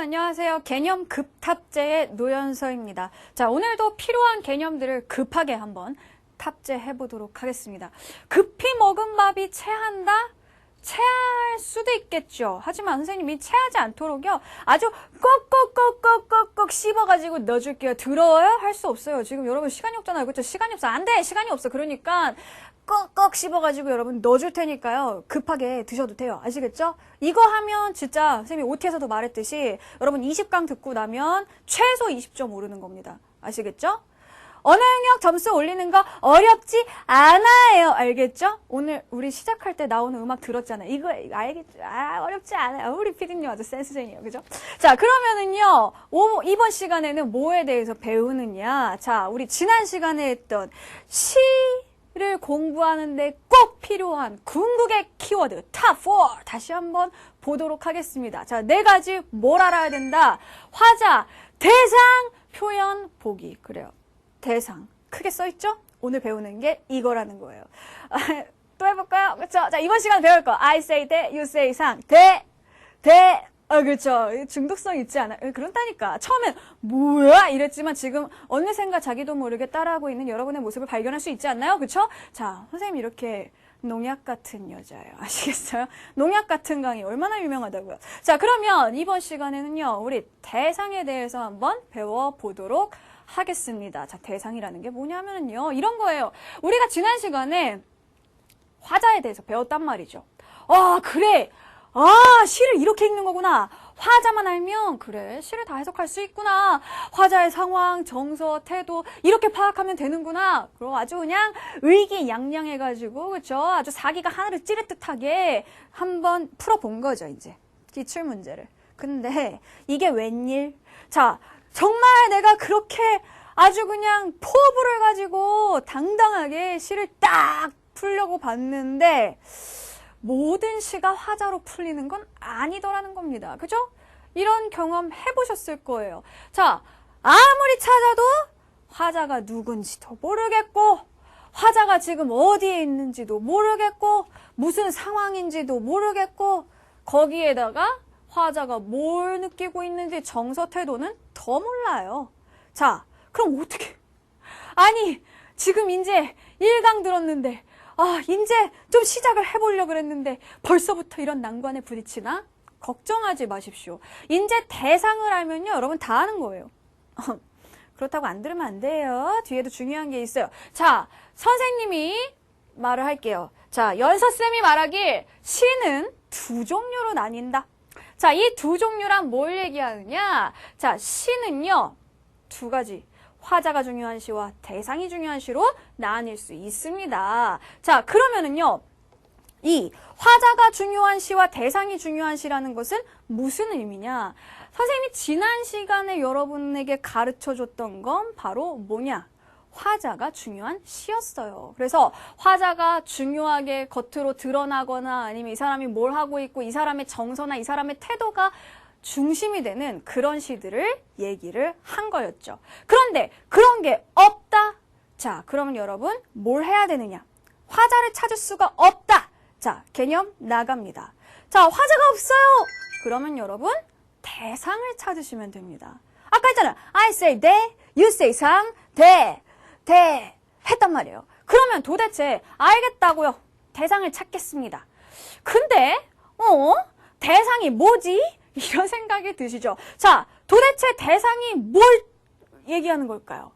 안녕하세요. 개념 급탑재의 노연서입니다. 자, 오늘도 필요한 개념들을 급하게 한번 탑재해 보도록 하겠습니다. 급히 먹은 밥이 체한다? 체할 수도 있겠죠. 하지만 선생님이 체하지 않도록요. 아주 꼭꼭꼭꼭꼭꼭 씹어가지고 넣어줄게요. 들어요? 할 수 없어요. 지금 여러분 시간이 없잖아요. 그렇죠? 시간이 없어. 안 돼! 시간이 없어. 그러니까 꼭꼭 씹어가지고 여러분 넣어줄 테니까요. 급하게 드셔도 돼요. 아시겠죠? 이거 하면 진짜 선생님이 OT에서도 말했듯이 여러분 20강 듣고 나면 최소 20점 오르는 겁니다. 아시겠죠? 언어 영역 점수 올리는 거 어렵지 않아요. 알겠죠? 오늘 우리 시작할 때 나오는 음악 들었잖아요. 이거 알겠죠? 어렵지 않아요. 우리 피디님 아주 센스쟁이에요. 그죠? 자, 그러면은요. 이번 시간에는 뭐에 대해서 배우느냐. 자, 우리 지난 시간에 했던 시를 공부하는데 꼭 필요한 궁극의 키워드 탑4 다시 한번 보도록 하겠습니다. 자, 4가지 뭘 알아야 된다. 화자, 대상, 표현, 보기. 그래요. 대상. 크게 써있죠? 오늘 배우는 게 이거라는 거예요. 또 해볼까요? 그쵸? 자, 이번 시간 배울 거. I say 대, you say 상. 그쵸. 중독성 있지 않아요? 그런다니까. 처음엔, 뭐야? 이랬지만 지금 어느샌가 자기도 모르게 따라하고 있는 여러분의 모습을 발견할 수 있지 않나요? 그쵸? 자, 선생님이 이렇게 농약 같은 여자예요. 아시겠어요? 농약 같은 강의 얼마나 유명하다고요. 자, 그러면 이번 시간에는요, 우리 대상에 대해서 한번 배워보도록 하겠습니다. 자, 대상이라는 게 뭐냐면요. 이런 거예요. 우리가 지난 시간에 화자에 대해서 배웠단 말이죠. 그래. 시를 이렇게 읽는 거구나. 화자만 알면 그래. 시를 다 해석할 수 있구나. 화자의 상황, 정서, 태도 이렇게 파악하면 되는구나. 그럼 아주 그냥 의기양양해가지고 그렇죠. 아주 사기가 하늘을 찌를 듯하게 한번 풀어본 거죠. 이제 기출 문제를. 근데 이게 웬일? 자, 정말 내가 그렇게 아주 그냥 포부를 가지고 당당하게 시를 딱 풀려고 봤는데 모든 시가 화자로 풀리는 건 아니더라는 겁니다. 그죠? 이런 경험 해보셨을 거예요. 자, 아무리 찾아도 화자가 누군지도 모르겠고 화자가 지금 어디에 있는지도 모르겠고 무슨 상황인지도 모르겠고 거기에다가 화자가 뭘 느끼고 있는지 정서 태도는 더 몰라요. 자, 그럼 어떻게? 아니, 지금 이제 1강 들었는데, 이제 좀 시작을 해보려고 그랬는데 벌써부터 이런 난관에 부딪히나? 걱정하지 마십시오. 이제 대상을 알면요, 여러분 다 아는 거예요. 그렇다고 안 들으면 안 돼요. 뒤에도 중요한 게 있어요. 자, 선생님이 말을 할게요. 자, 연서쌤이 말하길 시는 2종류로 나뉜다. 자, 이 2종류란 뭘 얘기하느냐? 자, 시는요, 2가지. 화자가 중요한 시와 대상이 중요한 시로 나뉠 수 있습니다. 자, 그러면은요, 이 화자가 중요한 시와 대상이 중요한 시라는 것은 무슨 의미냐? 선생님이 지난 시간에 여러분에게 가르쳐 줬던 건 바로 뭐냐? 화자가 중요한 시였어요. 그래서 화자가 중요하게 겉으로 드러나거나 아니면 이 사람이 뭘 하고 있고 이 사람의 정서나 이 사람의 태도가 중심이 되는 그런 시들을 얘기를 한 거였죠. 그런데 그런 게 없다. 자, 그러면 여러분 뭘 해야 되느냐? 화자를 찾을 수가 없다. 자, 개념 나갑니다. 자, 화자가 없어요. 그러면 여러분 대상을 찾으시면 됩니다. 아까 했잖아요. I say 대, you say 상, 대 했단 말이에요. 그러면 도대체 알겠다고요. 대상을 찾겠습니다. 근데 대상이 뭐지? 이런 생각이 드시죠. 자, 도대체 대상이 뭘 얘기하는 걸까요?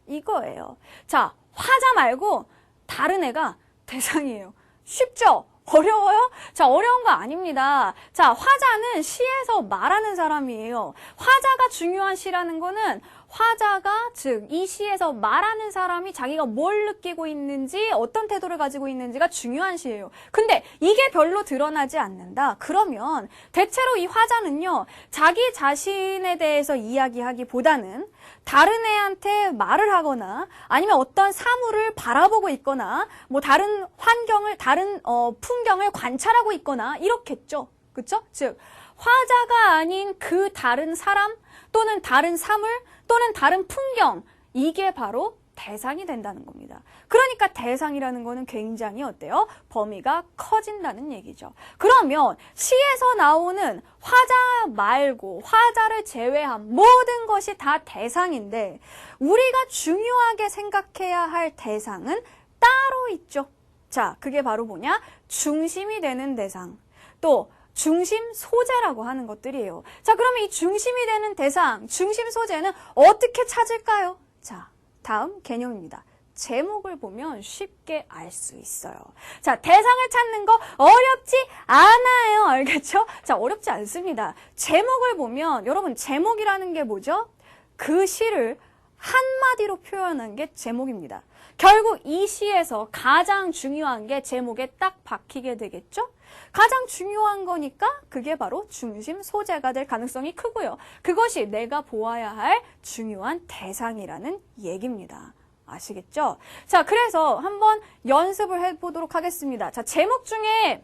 이거예요. 자, 화자 말고 다른 애가 대상이에요. 쉽죠? 어려워요? 자, 어려운 거 아닙니다. 자, 화자는 시에서 말하는 사람이에요. 화자가 중요한 시라는 거는 화자가 즉 이 시에서 말하는 사람이 자기가 뭘 느끼고 있는지 어떤 태도를 가지고 있는지가 중요한 시예요. 근데 이게 별로 드러나지 않는다. 그러면 대체로 이 화자는요. 자기 자신에 대해서 이야기하기보다는 다른 애한테 말을 하거나 아니면 어떤 사물을 바라보고 있거나 뭐 다른 환경을 다른 풍경을 관찰하고 있거나 이렇겠죠. 그렇죠? 즉 화자가 아닌 그 다른 사람 또는 다른 사물 또는 다른 풍경 이게 바로 대상이 된다는 겁니다. 그러니까 대상이라는 거는 굉장히 어때요? 범위가 커진다는 얘기죠. 그러면 시에서 나오는 화자 말고 화자를 제외한 모든 것이 다 대상인데 우리가 중요하게 생각해야 할 대상은 따로 있죠. 자, 그게 바로 뭐냐? 중심이 되는 대상, 또 중심 소재라고 하는 것들이에요. 자, 그러면 이 중심이 되는 대상, 중심 소재는 어떻게 찾을까요? 자, 다음 개념입니다. 제목을 보면 쉽게 알 수 있어요. 자, 대상을 찾는 거 어렵지 않아요. 알겠죠? 자, 어렵지 않습니다. 제목을 보면 여러분 제목이라는 게 뭐죠? 그 시를 한마디로 표현한 게 제목입니다. 결국 이 시에서 가장 중요한 게 제목에 딱 박히게 되겠죠? 가장 중요한 거니까 그게 바로 중심 소재가 될 가능성이 크고요. 그것이 내가 보아야 할 중요한 대상이라는 얘기입니다. 아시겠죠? 자, 그래서 한번 연습을 해보도록 하겠습니다. 자, 제목 중에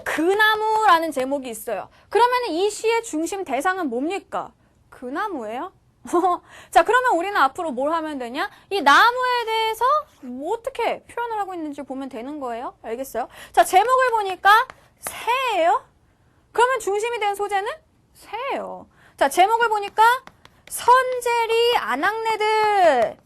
그나무라는 제목이 있어요. 그러면 이 시의 중심 대상은 뭡니까? 그나무예요? 자, 그러면 우리는 앞으로 뭘 하면 되냐? 이 나무에 대해서 뭐 어떻게 표현을 하고 있는지 보면 되는 거예요. 알겠어요? 자, 제목을 보니까 새예요? 그러면 중심이 된 소재는 새예요. 자, 제목을 보니까 선제리 아낙네들.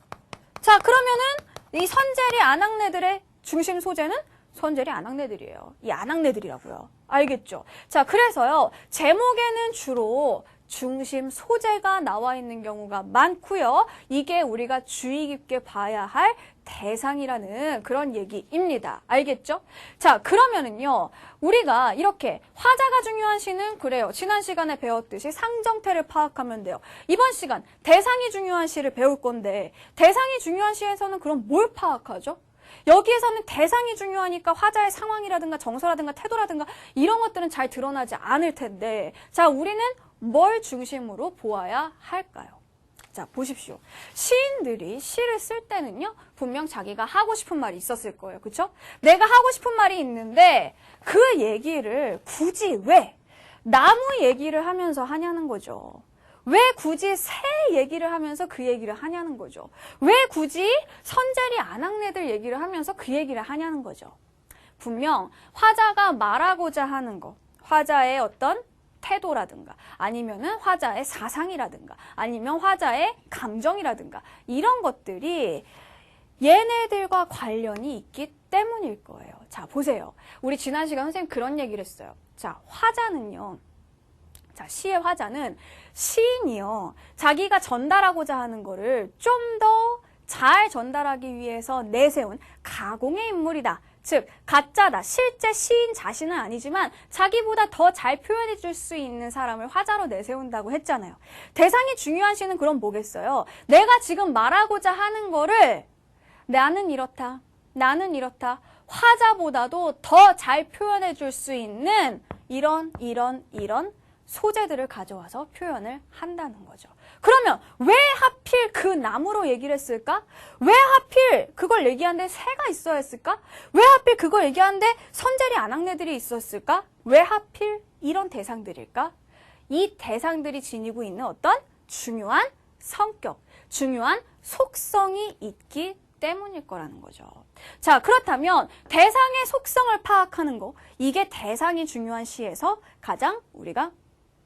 자, 그러면은 이 선제리 아낙네들의 중심 소재는 선제리 아낙네들이에요. 이 아낙네들이라고요. 알겠죠? 자, 그래서요. 제목에는 주로 중심 소재가 나와 있는 경우가 많고요. 이게 우리가 주의 깊게 봐야 할 대상이라는 그런 얘기입니다. 알겠죠? 자, 그러면은요. 우리가 이렇게 화자가 중요한 시는 그래요. 지난 시간에 배웠듯이 상정태를 파악하면 돼요. 이번 시간 대상이 중요한 시를 배울 건데 대상이 중요한 시에서는 그럼 뭘 파악하죠? 여기에서는 대상이 중요하니까 화자의 상황이라든가 정서라든가 태도라든가 이런 것들은 잘 드러나지 않을 텐데 자, 우리는 뭘 중심으로 보아야 할까요? 자, 보십시오. 시인들이 시를 쓸 때는요, 분명 자기가 하고 싶은 말이 있었을 거예요. 그쵸? 내가 하고 싶은 말이 있는데 그 얘기를 굳이 왜 나무 얘기를 하면서 하냐는 거죠. 왜 굳이 새 얘기를 하면서 그 얘기를 하냐는 거죠. 왜 굳이 선제리 아낙네들 얘기를 하면서 그 얘기를 하냐는 거죠. 분명 화자가 말하고자 하는 거, 화자의 어떤 태도라든가 아니면은 화자의 사상이라든가 아니면 화자의 감정이라든가 이런 것들이 얘네들과 관련이 있기 때문일 거예요. 자, 보세요. 우리 지난 시간 선생님 그런 얘기를 했어요. 자, 화자는요. 자, 시의 화자는 시인이요. 자기가 전달하고자 하는 거를 좀 더 잘 전달하기 위해서 내세운 가공의 인물이다. 즉, 가짜다. 실제 시인 자신은 아니지만 자기보다 더 잘 표현해 줄 수 있는 사람을 화자로 내세운다고 했잖아요. 대상이 중요한 시는 그럼 뭐겠어요? 내가 지금 말하고자 하는 거를 나는 이렇다. 나는 이렇다. 화자보다도 더 잘 표현해 줄 수 있는 이런 소재들을 가져와서 표현을 한다는 거죠. 그러면 왜 하필 그 나무로 얘기를 했을까? 왜 하필 그걸 얘기하는데 새가 있어야 했을까? 왜 하필 그걸 얘기하는데 선제리 아낙네들이 있었을까? 왜 하필 이런 대상들일까? 이 대상들이 지니고 있는 어떤 중요한 성격, 중요한 속성이 있기 때문일 거라는 거죠. 자, 그렇다면 대상의 속성을 파악하는 거, 이게 대상이 중요한 시에서 가장 우리가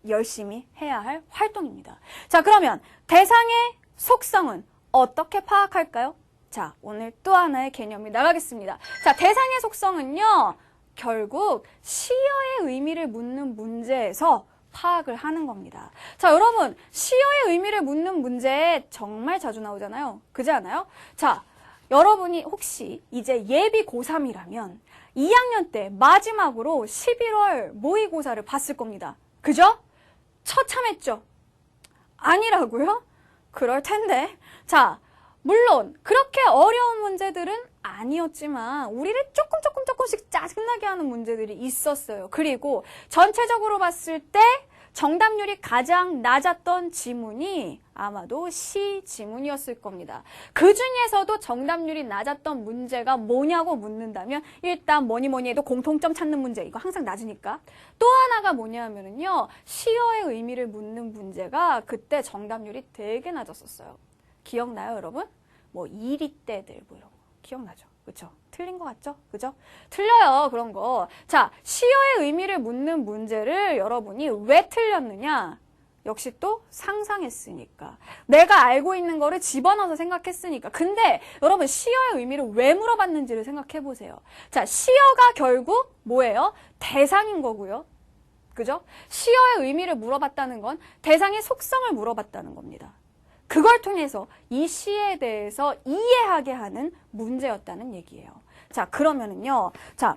열심히 해야 할 활동입니다. 자, 그러면 대상의 속성은 어떻게 파악할까요? 자, 오늘 또 하나의 개념이 나가겠습니다. 자, 대상의 속성은요, 결국 시어의 의미를 묻는 문제에서 파악을 하는 겁니다. 자, 여러분, 시어의 의미를 묻는 문제 정말 자주 나오잖아요. 그지 않아요? 자, 여러분이 혹시 이제 예비 고3이라면 2학년 때 마지막으로 11월 모의고사를 봤을 겁니다. 그죠? 처참했죠? 아니라고요? 그럴 텐데. 자, 물론 그렇게 어려운 문제들은 아니었지만 우리를 조금씩 짜증나게 하는 문제들이 있었어요. 그리고 전체적으로 봤을 때 정답률이 가장 낮았던 지문이 아마도 시 지문이었을 겁니다. 그 중에서도 정답률이 낮았던 문제가 뭐냐고 묻는다면 일단 뭐니 해도 공통점 찾는 문제, 이거 항상 낮으니까. 또 하나가 뭐냐면요, 시어의 의미를 묻는 문제가 그때 정답률이 되게 낮았었어요. 기억나요, 여러분? 뭐 이리떼들 뭐 이런 거 기억나죠? 그쵸? 틀린 것 같죠? 그죠? 틀려요, 그런 거. 자, 시어의 의미를 묻는 문제를 여러분이 왜 틀렸느냐? 역시 또 상상했으니까. 내가 알고 있는 거를 집어넣어서 생각했으니까. 근데 여러분 시어의 의미를 왜 물어봤는지를 생각해 보세요. 자, 시어가 결국 뭐예요? 대상인 거고요. 그죠? 시어의 의미를 물어봤다는 건 대상의 속성을 물어봤다는 겁니다. 그걸 통해서 이 시에 대해서 이해하게 하는 문제였다는 얘기예요. 자, 그러면은요. 자,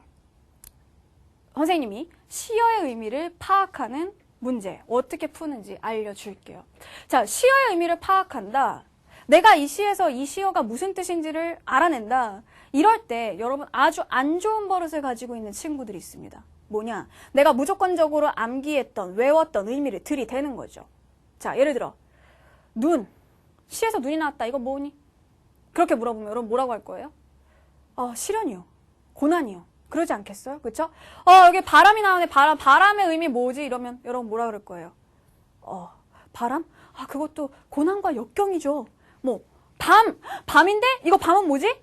선생님이 시어의 의미를 파악하는 문제 어떻게 푸는지 알려줄게요. 자, 시어의 의미를 파악한다. 내가 이 시에서 이 시어가 무슨 뜻인지를 알아낸다. 이럴 때 여러분 아주 안 좋은 버릇을 가지고 있는 친구들이 있습니다. 뭐냐? 내가 무조건적으로 암기했던, 외웠던 의미를 들이대는 거죠. 자, 예를 들어 눈. 시에서 눈이 나왔다. 이거 뭐니? 그렇게 물어보면 여러분 뭐라고 할 거예요? 시련이요. 고난이요. 그러지 않겠어요? 그쵸? 여기 바람이 나오네. 바람의 의미 뭐지? 이러면 여러분 뭐라 그럴 거예요? 바람? 그것도 고난과 역경이죠. 뭐, 밤인데? 이거 밤은 뭐지?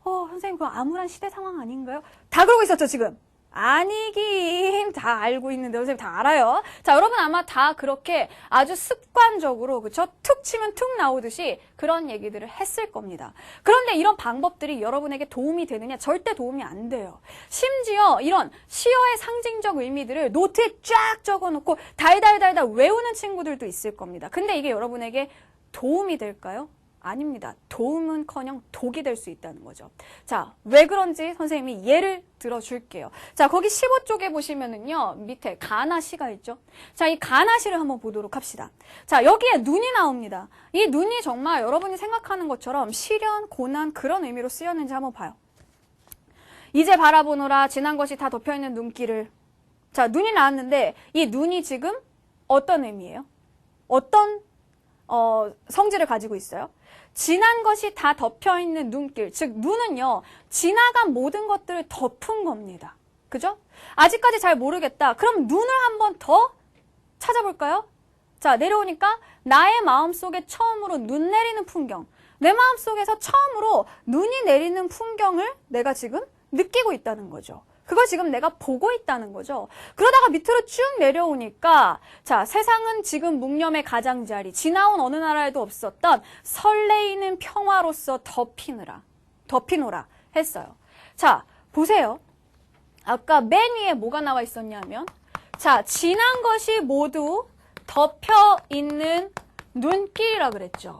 선생님, 그거 암울한 시대 상황 아닌가요? 다 그러고 있었죠, 지금? 아니긴 다 알고 있는데 선생님 다 알아요. 자, 여러분 아마 다 그렇게 아주 습관적으로 그쵸? 툭 치면 툭 나오듯이 그런 얘기들을 했을 겁니다. 그런데 이런 방법들이 여러분에게 도움이 되느냐? 절대 도움이 안 돼요. 심지어 이런 시어의 상징적 의미들을 노트에 쫙 적어놓고 달달달달 외우는 친구들도 있을 겁니다. 근데 이게 여러분에게 도움이 될까요? 아닙니다. 도움은커녕 독이 될 수 있다는 거죠. 자, 왜 그런지 선생님이 예를 들어줄게요. 자, 거기 15쪽에 보시면은요, 밑에 가나시가 있죠. 자, 이 가나시를 한번 보도록 합시다. 자, 여기에 눈이 나옵니다. 이 눈이 정말 여러분이 생각하는 것처럼 시련, 고난 그런 의미로 쓰였는지 한번 봐요. 이제 바라보노라 지난 것이 다 덮여있는 눈길을. 자, 눈이 나왔는데 이 눈이 지금 어떤 의미예요? 어떤 성질을 가지고 있어요? 지난 것이 다 덮여있는 눈길, 즉 눈은요 지나간 모든 것들을 덮은 겁니다. 그죠? 아직까지 잘 모르겠다. 그럼 눈을 한번 더 찾아볼까요? 자, 내려오니까 나의 마음속에 처음으로 눈 내리는 풍경, 내 마음속에서 처음으로 눈이 내리는 풍경을 내가 지금 느끼고 있다는 거죠. 그걸 지금 내가 보고 있다는 거죠. 그러다가 밑으로 쭉 내려오니까 자, 세상은 지금 묵념의 가장자리, 지나온 어느 나라에도 없었던 설레이는 평화로서 덮이노라 했어요. 자, 보세요. 아까 맨 위에 뭐가 나와 있었냐면 자, 지난 것이 모두 덮여있는 눈길이라 그랬죠.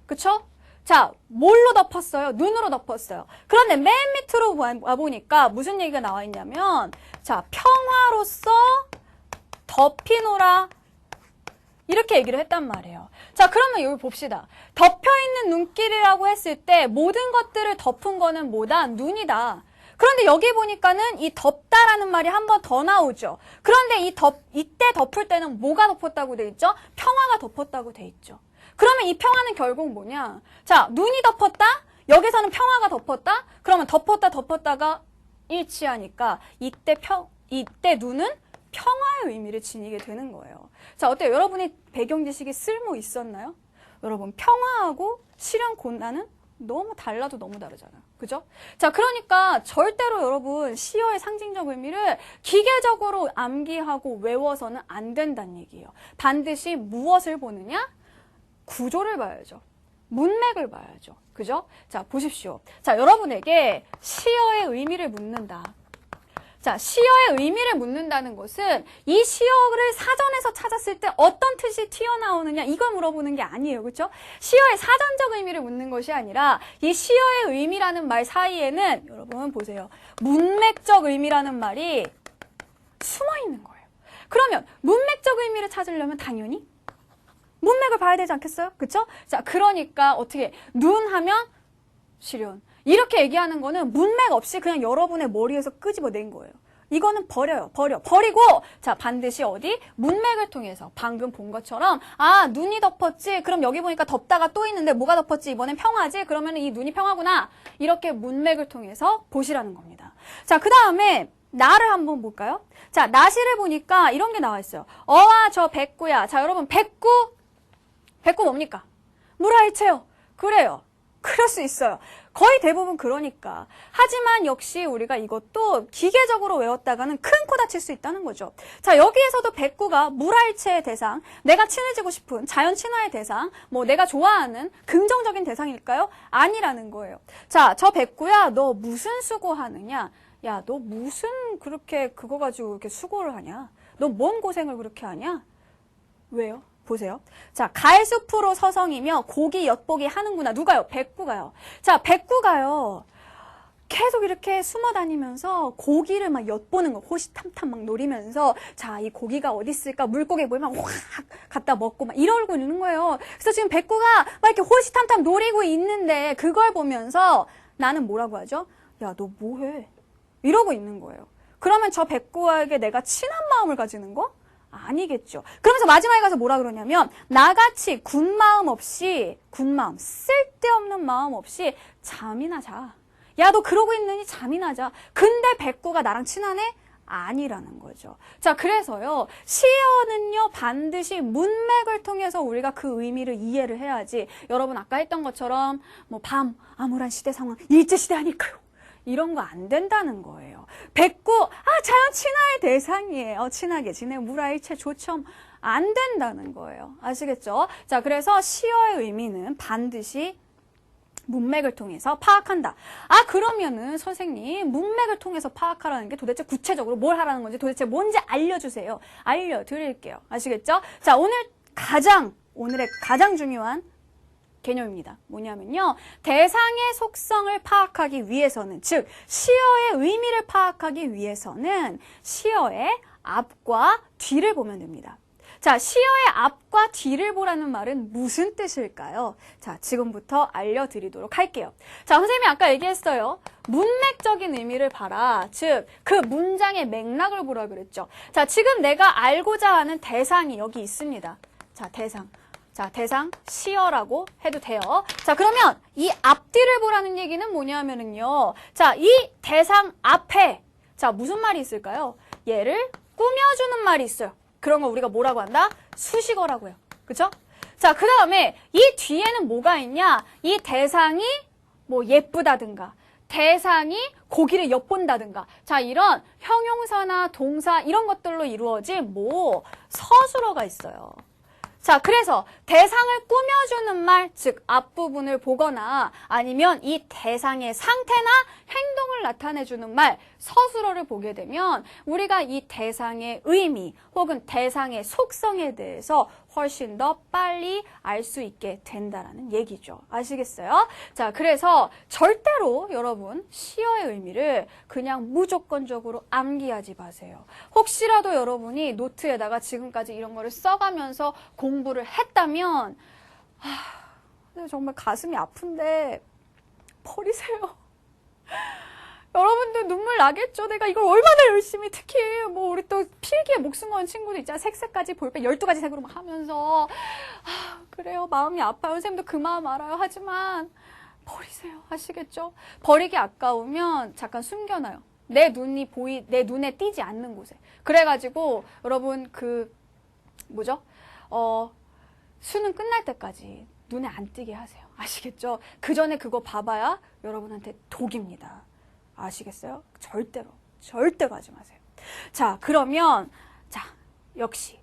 그쵸? 자, 뭘로 덮었어요? 눈으로 덮었어요. 그런데 맨 밑으로 와보니까 무슨 얘기가 나와 있냐면 자, 평화로서 덮이노라 이렇게 얘기를 했단 말이에요. 자, 그러면 여기 봅시다. 덮여있는 눈길이라고 했을 때 모든 것들을 덮은 거는 뭐다? 눈이다. 그런데 여기 보니까는 이 덮다라는 말이 한 번 더 나오죠. 그런데 이때 덮을 때는 뭐가 덮었다고 돼 있죠? 평화가 덮었다고 돼 있죠. 그러면 이 평화는 결국 뭐냐? 자, 눈이 덮었다? 여기서는 평화가 덮었다? 그러면 덮었다가 일치하니까 이때 눈은 평화의 의미를 지니게 되는 거예요. 자, 어때요? 여러분의 배경 지식에 쓸모 있었나요? 여러분, 평화하고 시련 고난은 너무 달라도 너무 다르잖아요. 그죠? 자, 그러니까 절대로 여러분 시어의 상징적 의미를 기계적으로 암기하고 외워서는 안 된다는 얘기예요. 반드시 무엇을 보느냐? 구조를 봐야죠. 문맥을 봐야죠. 그죠? 자, 보십시오. 자, 여러분에게 시어의 의미를 묻는다. 자, 시어의 의미를 묻는다는 것은 이 시어를 사전에서 찾았을 때 어떤 뜻이 튀어나오느냐 이걸 물어보는 게 아니에요. 그렇죠? 시어의 사전적 의미를 묻는 것이 아니라 이 시어의 의미라는 말 사이에는 여러분 보세요. 문맥적 의미라는 말이 숨어 있는 거예요. 그러면 문맥적 의미를 찾으려면 당연히 문맥을 봐야 되지 않겠어요? 그쵸? 자, 그러니까 어떻게 눈 하면 시련 이렇게 얘기하는 거는 문맥 없이 그냥 여러분의 머리에서 끄집어낸 거예요. 이거는 버리고 자, 반드시 어디? 문맥을 통해서 방금 본 것처럼 아, 눈이 덮었지? 그럼 여기 보니까 덮다가 또 있는데 뭐가 덮었지? 이번엔 평화지? 그러면 이 눈이 평화구나. 이렇게 문맥을 통해서 보시라는 겁니다. 자, 그 다음에 나를 한번 볼까요? 자, 나시를 보니까 이런 게 나와 있어요. 어와 저 백구야. 자, 여러분 백구 뭡니까? 물화일체요. 그래요. 그럴 수 있어요. 거의 대부분 그러니까. 하지만 역시 우리가 이것도 기계적으로 외웠다가는 큰 코 다칠 수 있다는 거죠. 자, 여기에서도 백구가 물화일체의 대상, 내가 친해지고 싶은 자연 친화의 대상, 뭐 내가 좋아하는 긍정적인 대상일까요? 아니라는 거예요. 자, 저 백구야, 너 무슨 수고하느냐? 야, 너 무슨 그렇게 그거 가지고 이렇게 수고를 하냐? 너 뭔 고생을 그렇게 하냐? 왜요? 보세요. 자, 가을숲으로 서성이며 고기 엿보기 하는구나. 누가요? 백구가요. 자, 백구가요. 계속 이렇게 숨어 다니면서 고기를 막 엿보는 거, 호시탐탐 막 노리면서, 자, 이 고기가 어디 있을까? 물고기 보이면 확 갖다 먹고 막 이러고 있는 거예요. 그래서 지금 백구가 막 이렇게 호시탐탐 노리고 있는데, 그걸 보면서 나는 뭐라고 하죠? 야, 너 뭐해? 이러고 있는 거예요. 그러면 저 백구에게 내가 친한 마음을 가지는 거? 아니겠죠. 그러면서 마지막에 가서 뭐라 그러냐면 나같이 군마음 없이 군마음 쓸데없는 마음 없이 잠이나 자. 야, 너 그러고 있느니 잠이나 자. 근데 백구가 나랑 친하네? 아니라는 거죠. 자, 그래서요. 시어는요. 반드시 문맥을 통해서 우리가 그 의미를 이해를 해야지. 여러분 아까 했던 것처럼 뭐 밤, 암울한 시대 상황, 일제시대 아닐까요? 이런 거 안 된다는 거예요. 백구, 자연 친화의 대상이에요. 친하게 지내, 물화일체 좋죠. 안 된다는 거예요. 아시겠죠? 자, 그래서 시어의 의미는 반드시 문맥을 통해서 파악한다. 그러면은 선생님, 문맥을 통해서 파악하라는 게 도대체 구체적으로 뭘 하라는 건지 도대체 뭔지 알려주세요. 알려드릴게요. 아시겠죠? 자, 오늘의 가장 중요한 개념입니다. 뭐냐면요. 대상의 속성을 파악하기 위해서는, 즉 시어의 의미를 파악하기 위해서는 시어의 앞과 뒤를 보면 됩니다. 자, 시어의 앞과 뒤를 보라는 말은 무슨 뜻일까요? 자, 지금부터 알려드리도록 할게요. 자, 선생님이 아까 얘기했어요. 문맥적인 의미를 봐라. 즉, 그 문장의 맥락을 보라 그랬죠. 자, 지금 내가 알고자 하는 대상이 여기 있습니다. 자, 대상. 자, 대상 시어라고 해도 돼요. 자, 그러면 이 앞뒤를 보라는 얘기는 뭐냐면은요. 자, 이 대상 앞에 자, 무슨 말이 있을까요? 얘를 꾸며주는 말이 있어요. 그런 거 우리가 뭐라고 한다? 수식어라고 해요. 그쵸? 자, 그 다음에 이 뒤에는 뭐가 있냐? 이 대상이 뭐 예쁘다든가 대상이 고기를 엿본다든가 자, 이런 형용사나 동사 이런 것들로 이루어진 뭐 서술어가 있어요. 자, 그래서 대상을 꾸며주는 말, 즉 앞부분을 보거나 아니면 이 대상의 상태나 행동을 나타내주는 말, 서술어를 보게 되면 우리가 이 대상의 의미 혹은 대상의 속성에 대해서 훨씬 더 빨리 알 수 있게 된다라는 얘기죠. 아시겠어요? 자, 그래서 절대로 여러분 시어의 의미를 그냥 무조건적으로 암기하지 마세요. 혹시라도 여러분이 노트에다가 지금까지 이런 거를 써가면서 공부를 했다면 정말 가슴이 아픈데 버리세요. 여러분들 눈물 나겠죠? 내가 이걸 얼마나 열심히 특히 뭐 우리 또 필기에 목숨 건 친구도 있잖아. 색깔까지 볼펜 12가지 색으로 막 하면서 그래요. 마음이 아파요. 선생님도 그 마음 알아요. 하지만 버리세요. 아시겠죠? 버리기 아까우면 잠깐 숨겨놔요. 내 눈에 띄지 않는 곳에. 그래가지고 여러분 수능 끝날 때까지 눈에 안 띄게 하세요. 아시겠죠? 그 전에 그거 봐봐야 여러분한테 독입니다. 아시겠어요? 절대로 하지 마세요. 자, 그러면 역시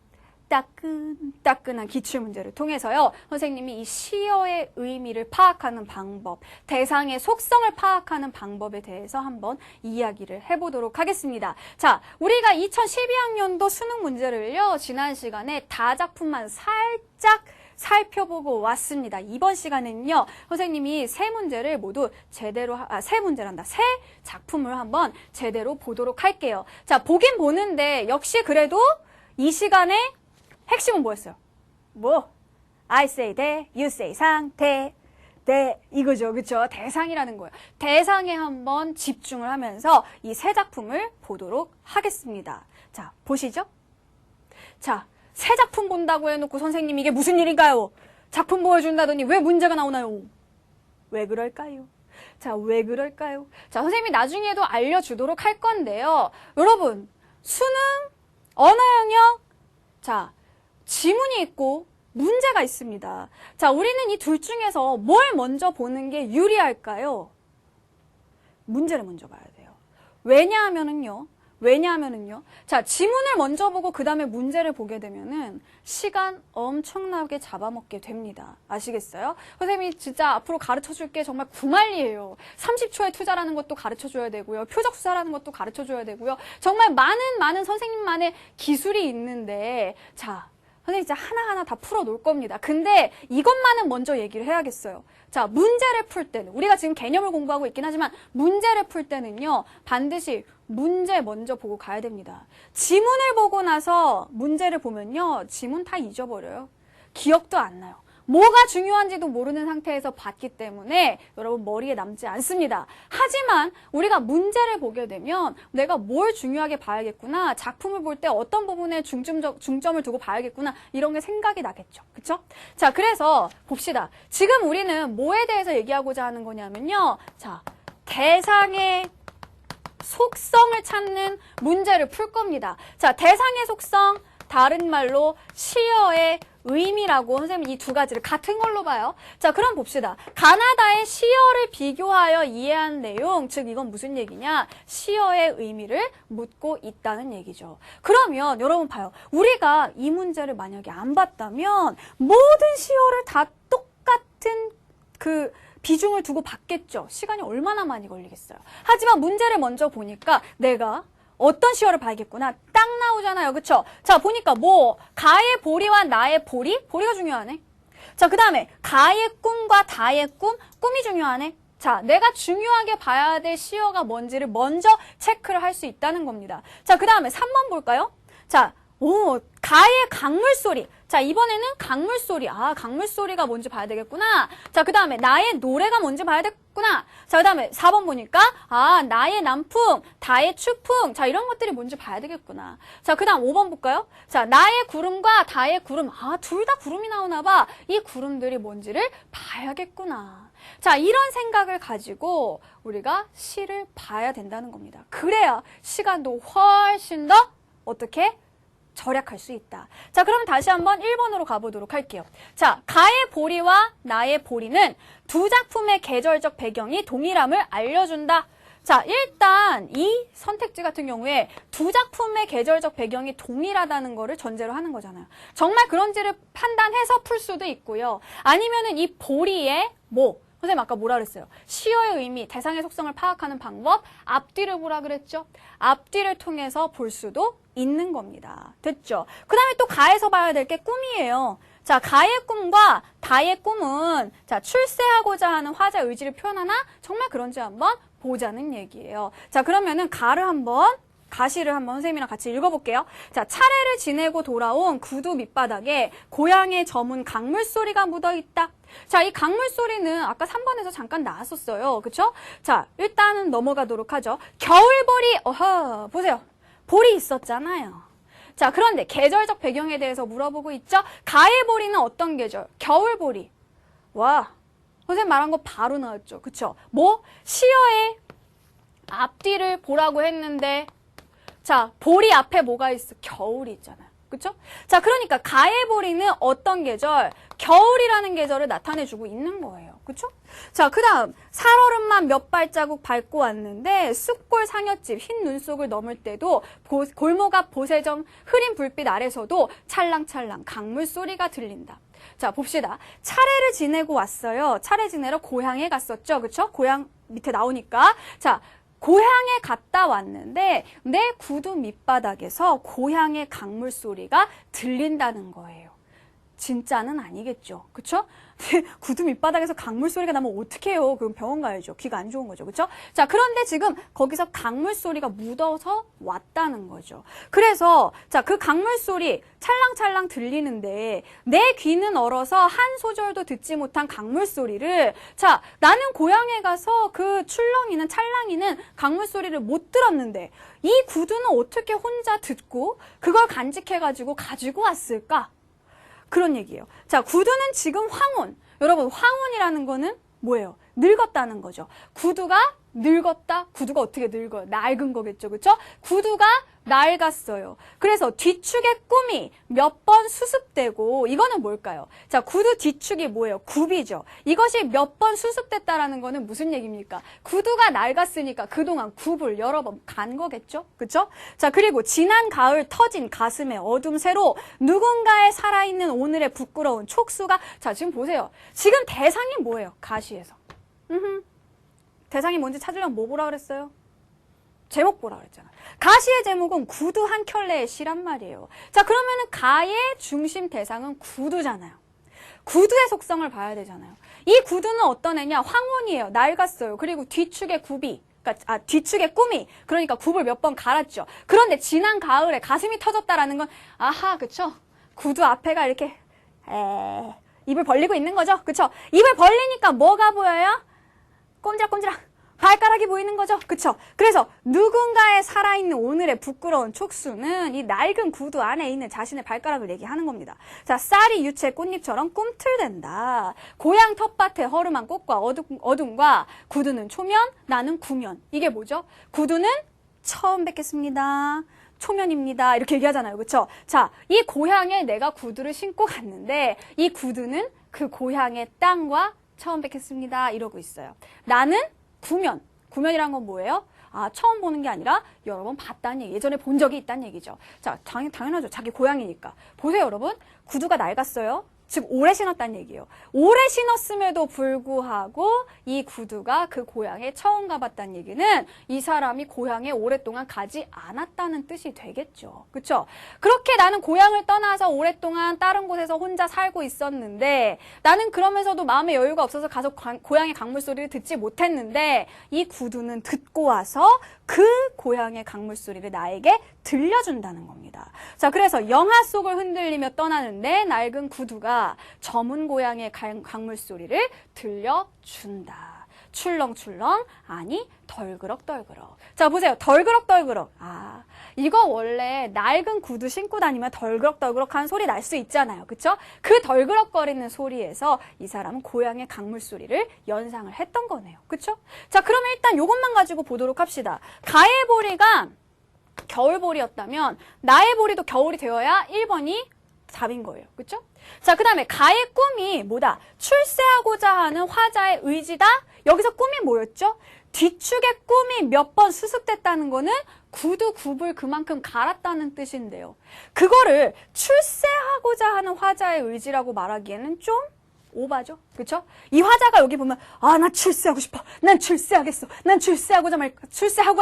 따끈따끈한 기출문제를 통해서요. 선생님이 이 시어의 의미를 파악하는 방법, 대상의 속성을 파악하는 방법에 대해서 한번 이야기를 해보도록 하겠습니다. 자, 우리가 2012학년도 수능 문제를요. 지난 시간에 다작품만 살짝 살펴보고 왔습니다. 이번 시간에는요, 선생님이 세 문제를 모두 제대로, 세 작품을 한번 제대로 보도록 할게요. 자, 보긴 보는데, 역시 그래도 이 시간에 핵심은 뭐였어요? I say 대, you say 상, 대, 이거죠. 그쵸? 대상이라는 거예요. 대상에 한번 집중을 하면서 이 세 작품을 보도록 하겠습니다. 자, 보시죠. 자, 새 작품 본다고 해놓고 선생님 이게 무슨 일인가요? 작품 보여준다더니 왜 문제가 나오나요? 왜 그럴까요? 자, 왜 그럴까요? 자, 선생님이 나중에도 알려주도록 할 건데요. 여러분, 수능, 언어 영역, 자, 지문이 있고 문제가 있습니다. 자, 우리는 이 둘 중에서 뭘 먼저 보는 게 유리할까요? 문제를 먼저 봐야 돼요. 왜냐하면은요. 자, 지문을 먼저 보고 그 다음에 문제를 보게 되면은 시간 엄청나게 잡아먹게 됩니다. 아시겠어요? 선생님이 진짜 앞으로 가르쳐 줄 게 정말 구만리예요. 30초의 투자라는 것도 가르쳐 줘야 되고요. 표적 수사라는 것도 가르쳐 줘야 되고요. 정말 많은 선생님만의 기술이 있는데, 자, 선생님 진짜 하나하나 다 풀어 놓을 겁니다. 근데 이것만은 먼저 얘기를 해야겠어요. 자, 문제를 풀 때는, 우리가 지금 개념을 공부하고 있긴 하지만 문제를 풀 때는요, 반드시 문제 먼저 보고 가야 됩니다. 지문을 보고 나서 문제를 보면요, 지문 다 잊어버려요. 기억도 안 나요. 뭐가 중요한지도 모르는 상태에서 봤기 때문에 여러분 머리에 남지 않습니다. 하지만 우리가 문제를 보게 되면 내가 뭘 중요하게 봐야겠구나, 작품을 볼 때 어떤 부분에 중점을 두고 봐야겠구나, 이런 게 생각이 나겠죠. 그쵸? 자, 그래서 봅시다. 지금 우리는 뭐에 대해서 얘기하고자 하는 거냐면요. 자, 대상의 속성을 찾는 문제를 풀 겁니다. 자, 대상의 속성, 다른 말로 시어의 의미라고 선생님이 이 두 가지를 같은 걸로 봐요. 자, 그럼 봅시다. 가나다의 시어를 비교하여 이해한 내용, 즉 이건 무슨 얘기냐? 시어의 의미를 묻고 있다는 얘기죠. 그러면 여러분 봐요. 우리가 이 문제를 만약에 안 봤다면 모든 시어를 다 똑같은 그 비중을 두고 봤겠죠. 시간이 얼마나 많이 걸리겠어요. 하지만 문제를 먼저 보니까 내가 어떤 시어를 봐야겠구나. 딱 나오잖아요. 그쵸? 자, 보니까 뭐 가의 보리와 나의 보리? 보리가 중요하네. 자, 그 다음에 가의 꿈과 다의 꿈? 꿈이 중요하네. 자, 내가 중요하게 봐야 될 시어가 뭔지를 먼저 체크를 할 수 있다는 겁니다. 자, 그 다음에 3번 볼까요? 자, 가의 강물 소리. 자, 이번에는 강물 소리. 아, 강물 소리가 뭔지 봐야 되겠구나. 자, 그 다음에 나의 노래가 뭔지 봐야 되겠구나. 자, 그 다음에 4번 보니까 나의 남풍, 다의 추풍. 자, 이런 것들이 뭔지 봐야 되겠구나. 자, 그 다음 5번 볼까요? 자, 나의 구름과 다의 구름. 둘 다 구름이 나오나 봐. 이 구름들이 뭔지를 봐야겠구나. 자, 이런 생각을 가지고 우리가 시를 봐야 된다는 겁니다. 그래야 시간도 훨씬 더 어떻게? 절약할 수 있다. 자, 그럼 다시 한번 1번으로 가보도록 할게요. 자, 가의 보리와 나의 보리는 두 작품의 계절적 배경이 동일함을 알려준다. 자, 일단 이 선택지 같은 경우에 두 작품의 계절적 배경이 동일하다는 거를 전제로 하는 거잖아요. 정말 그런지를 판단해서 풀 수도 있고요. 아니면은 이 보리의 선생님 아까 뭐라 그랬어요? 시어의 의미, 대상의 속성을 파악하는 방법, 앞뒤를 보라 그랬죠? 앞뒤를 통해서 볼 수도 있는 겁니다. 됐죠? 그 다음에 또 가에서 봐야 될 게 꿈이에요. 자, 가의 꿈과 다의 꿈은 자, 출세하고자 하는 화자의 의지를 표현하나? 정말 그런지 한번 보자는 얘기예요. 자, 그러면은 가시를 한번 선생님이랑 같이 읽어볼게요. 자, 차례를 지내고 돌아온 구두 밑바닥에 고향의 저문 강물 소리가 묻어있다. 자, 이 강물 소리는 아까 3번에서 잠깐 나왔었어요. 그쵸? 자, 일단은 넘어가도록 하죠. 겨울보리, 보세요. 볼이 있었잖아요. 자, 그런데 계절적 배경에 대해서 물어보고 있죠? 가의 보리는 어떤 계절? 겨울보리. 와, 선생님 말한 거 바로 나왔죠. 그쵸? 시어의 앞뒤를 보라고 했는데, 자, 보리 앞에 뭐가 있어? 겨울이 있잖아요. 그쵸? 자, 그러니까 가의 보리는 어떤 계절? 겨울이라는 계절을 나타내주고 있는 거예요. 그쵸? 자, 그 다음 살얼음만 몇 발자국 밟고 왔는데 숲골 상여집 흰 눈 속을 넘을 때도 골목 앞 보세점 흐린 불빛 아래서도 찰랑찰랑 강물 소리가 들린다. 자, 봅시다. 차례를 지내고 왔어요. 차례 지내러 고향에 갔었죠. 그쵸? 고향 밑에 나오니까. 자, 고향에 갔다 왔는데 내 구두 밑바닥에서 고향의 강물 소리가 들린다는 거예요. 진짜는 아니겠죠. 그쵸? 구두 밑바닥에서 강물 소리가 나면 어떡해요? 그럼 병원 가야죠. 귀가 안 좋은 거죠. 그쵸? 자, 그런데 지금 거기서 강물 소리가 묻어서 왔다는 거죠. 그래서 자, 그 강물 소리 찰랑찰랑 들리는데 내 귀는 얼어서 한 소절도 듣지 못한 강물 소리를 자, 나는 고향에 가서 그 찰랑이는 강물 소리를 못 들었는데 이 구두는 어떻게 혼자 듣고 그걸 간직해가지고 가지고 왔을까? 그런 얘기예요. 자, 구두는 지금 황혼. 여러분, 황혼이라는 거는 뭐예요? 늙었다는 거죠. 구두가 늙었다. 구두가 어떻게 늙어요? 낡은 거겠죠. 그쵸? 구두가 낡았어요. 그래서 뒤축의 꿈이 몇 번 수습되고 이거는 뭘까요? 자, 구두 뒤축이 뭐예요? 굽이죠. 이것이 몇 번 수습됐다라는 거는 무슨 얘기입니까? 구두가 낡았으니까 그동안 굽을 여러 번 간 거겠죠? 그쵸? 자, 그리고 지난 가을 터진 가슴의 어둠 새로 누군가의 살아있는 오늘의 부끄러운 촉수가 자, 지금 보세요. 지금 대상이 뭐예요? 가시에서. 대상이 뭔지 찾으려면 뭐 보라 그랬어요? 제목 보라 그랬잖아. 가시의 제목은 구두 한 켤레의 시란 말이에요. 자, 그러면은 가의 중심 대상은 구두잖아요. 구두의 속성을 봐야 되잖아요. 이 구두는 어떤 애냐? 황혼이에요. 낡았어요. 그리고 뒤축의 굽이, 그러니까 뒤축의 꿈이, 그러니까 굽을 몇 번 갈았죠. 그런데 지난 가을에 가슴이 터졌다라는 건 아하, 그쵸? 구두 앞에가 이렇게 입을 벌리고 있는 거죠. 그쵸? 입을 벌리니까 뭐가 보여요? 꼼지락꼼지락. 발가락이 보이는 거죠. 그쵸? 그래서 누군가의 살아있는 오늘의 부끄러운 촉수는 이 낡은 구두 안에 있는 자신의 발가락을 얘기하는 겁니다. 자, 쌀이 유채 꽃잎처럼 꿈틀댄다. 고향 텃밭의 허름한 꽃과 어둠과 구두는 초면, 나는 구면. 이게 뭐죠? 구두는 처음 뵙겠습니다. 초면입니다. 이렇게 얘기하잖아요. 그쵸? 자, 이 고향에 내가 구두를 신고 갔는데 이 구두는 그 고향의 땅과 처음 뵙겠습니다. 이러고 있어요. 나는 구면. 구면이란 건 뭐예요? 아, 처음 보는 게 아니라 여러 번 봤다는 얘기. 예전에 본 적이 있다는 얘기죠. 자, 당연하죠. 자기 고향이니까. 보세요, 여러분. 구두가 낡았어요. 즉 오래 신었다는 얘기예요. 오래 신었음에도 불구하고 이 구두가 그 고향에 처음 가봤다는 얘기는 이 사람이 고향에 오랫동안 가지 않았다는 뜻이 되겠죠. 그렇죠? 그렇게 나는 고향을 떠나서 오랫동안 다른 곳에서 혼자 살고 있었는데 나는 그러면서도 마음의 여유가 없어서 가서 고향의 강물 소리를 듣지 못했는데 이 구두는 듣고 와서 그 고향의 강물 소리를 나에게 들려준다는 겁니다. 자, 그래서 영하 속을 흔들리며 떠나는데 낡은 구두가 저문 고향의 강물 소리를 들려준다. 출렁출렁, 아니 덜그럭덜그럭. 자, 보세요. 덜그럭덜그럭. 아, 이거 원래 낡은 구두 신고 다니면 덜그럭덜그럭 하는 소리 날 수 있잖아요. 그쵸? 그 덜그럭거리는 소리에서 이 사람은 고향의 강물 소리를 연상을 했던 거네요. 그쵸? 자, 그러면 일단 이것만 가지고 보도록 합시다. 가의 보리가 겨울보리였다면 나의 보리도 겨울이 되어야 1번이 답인 거예요. 그쵸? 자, 그 다음에 가의 꿈이 뭐다? 출세하고자 하는 화자의 의지다? 여기서 꿈이 뭐였죠? 뒤축의 꿈이 몇 번 수습됐다는 거는 구두 굽을 그만큼 갈았다는 뜻인데요. 그거를 출세하고자 하는 화자의 의지라고 말하기에는 좀 오바죠? 그쵸? 이 화자가 여기 보면 아, 나 출세하고 싶어. 난 출세하겠어. 난 출세하고야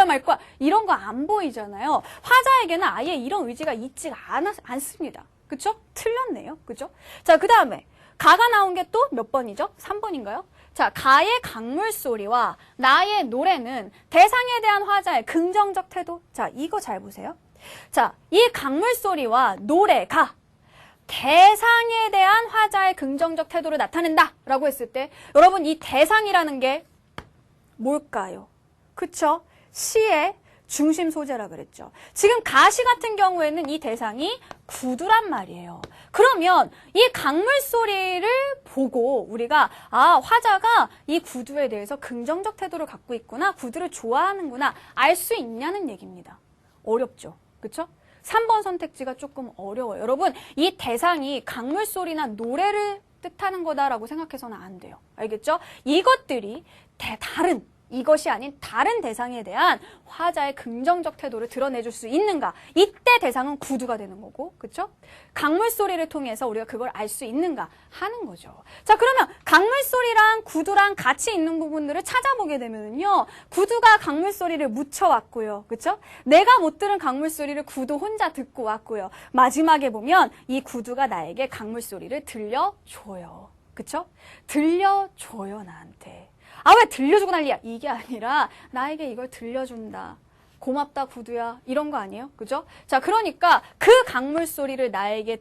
말 거야. 이런 거 안 보이잖아요. 화자에게는 아예 이런 의지가 있지가 않습니다. 그쵸? 틀렸네요. 그쵸? 자, 그 다음에 가가 나온 게 또 몇 번이죠? 3번인가요? 자, 가의 강물 소리와 나의 노래는 대상에 대한 화자의 긍정적 태도. 자, 이거 잘 보세요. 자, 이 강물 소리와 노래가 대상에 대한 화자의 긍정적 태도를 나타낸다 라고 했을 때 여러분 이 대상이라는 게 뭘까요? 그쵸? 시의 중심 소재라 그랬죠. 지금 가시 같은 경우에는 이 대상이 구두란 말이에요. 그러면 이 강물 소리를 보고 우리가 아, 화자가 이 구두에 대해서 긍정적 태도를 갖고 있구나, 구두를 좋아하는구나 알 수 있냐는 얘기입니다. 어렵죠. 그쵸? 3번 선택지가 조금 어려워요. 여러분, 이 대상이 강물 소리나 노래를 뜻하는 거다라고 생각해서는 안 돼요. 알겠죠? 이것들이 이것이 아닌 다른 대상에 대한 화자의 긍정적 태도를 드러내줄 수 있는가? 이때 대상은 구두가 되는 거고, 그쵸? 강물 소리를 통해서 우리가 그걸 알 수 있는가 하는 거죠. 자, 그러면 강물 소리랑 구두랑 같이 있는 부분들을 찾아보게 되면요, 구두가 강물 소리를 묻혀왔고요, 그쵸? 내가 못 들은 강물 소리를 구두 혼자 듣고 왔고요. 마지막에 보면 이 구두가 나에게 강물 소리를 들려줘요, 그쵸? 들려줘요, 나한테. 아, 왜 들려주고 난리야? 이게 아니라 나에게 이걸 들려준다. 고맙다 구두야. 이런 거 아니에요? 그죠? 자, 그러니까 그 강물 소리를 나에게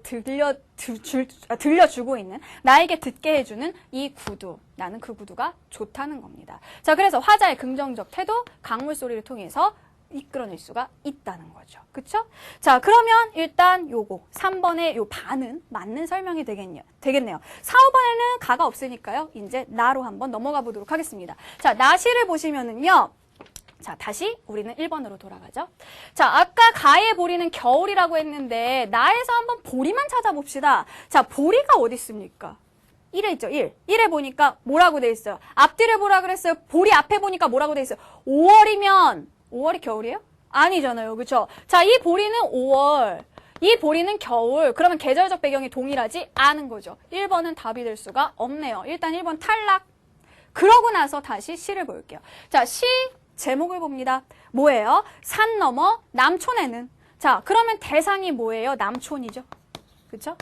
들려주고 있는, 나에게 듣게 해주는 이 구두. 나는 그 구두가 좋다는 겁니다. 자, 그래서 화자의 긍정적 태도, 강물 소리를 통해서 이끌어낼 수가 있다는 거죠. 그쵸? 자, 그러면 일단 요거 3번의 요 반은 맞는 설명이 되겠네요. 4, 5번에는 가가 없으니까요. 이제 나로 한번 넘어가 보도록 하겠습니다. 자, 나시를 보시면은요. 자, 다시 우리는 1번으로 돌아가죠. 자, 아까 가의 보리는 겨울이라고 했는데 나에서 한번 보리만 찾아봅시다. 자, 보리가 어디 있습니까? 1에 있죠, 1. 1에 보니까 뭐라고 돼 있어요? 앞뒤를 보라 그랬어요. 보리 앞에 보니까 뭐라고 돼 있어요? 5월이면 5월이 겨울이에요? 아니잖아요. 그쵸? 자, 이 보리는 5월. 이 보리는 겨울. 그러면 계절적 배경이 동일하지 않은 거죠. 1번은 답이 될 수가 없네요. 일단 1번 탈락. 그러고 나서 다시 시를 볼게요. 자, 시 제목을 봅니다. 뭐예요? 산 너머 남촌에는. 자, 그러면 대상이 뭐예요? 남촌이죠. 그쵸?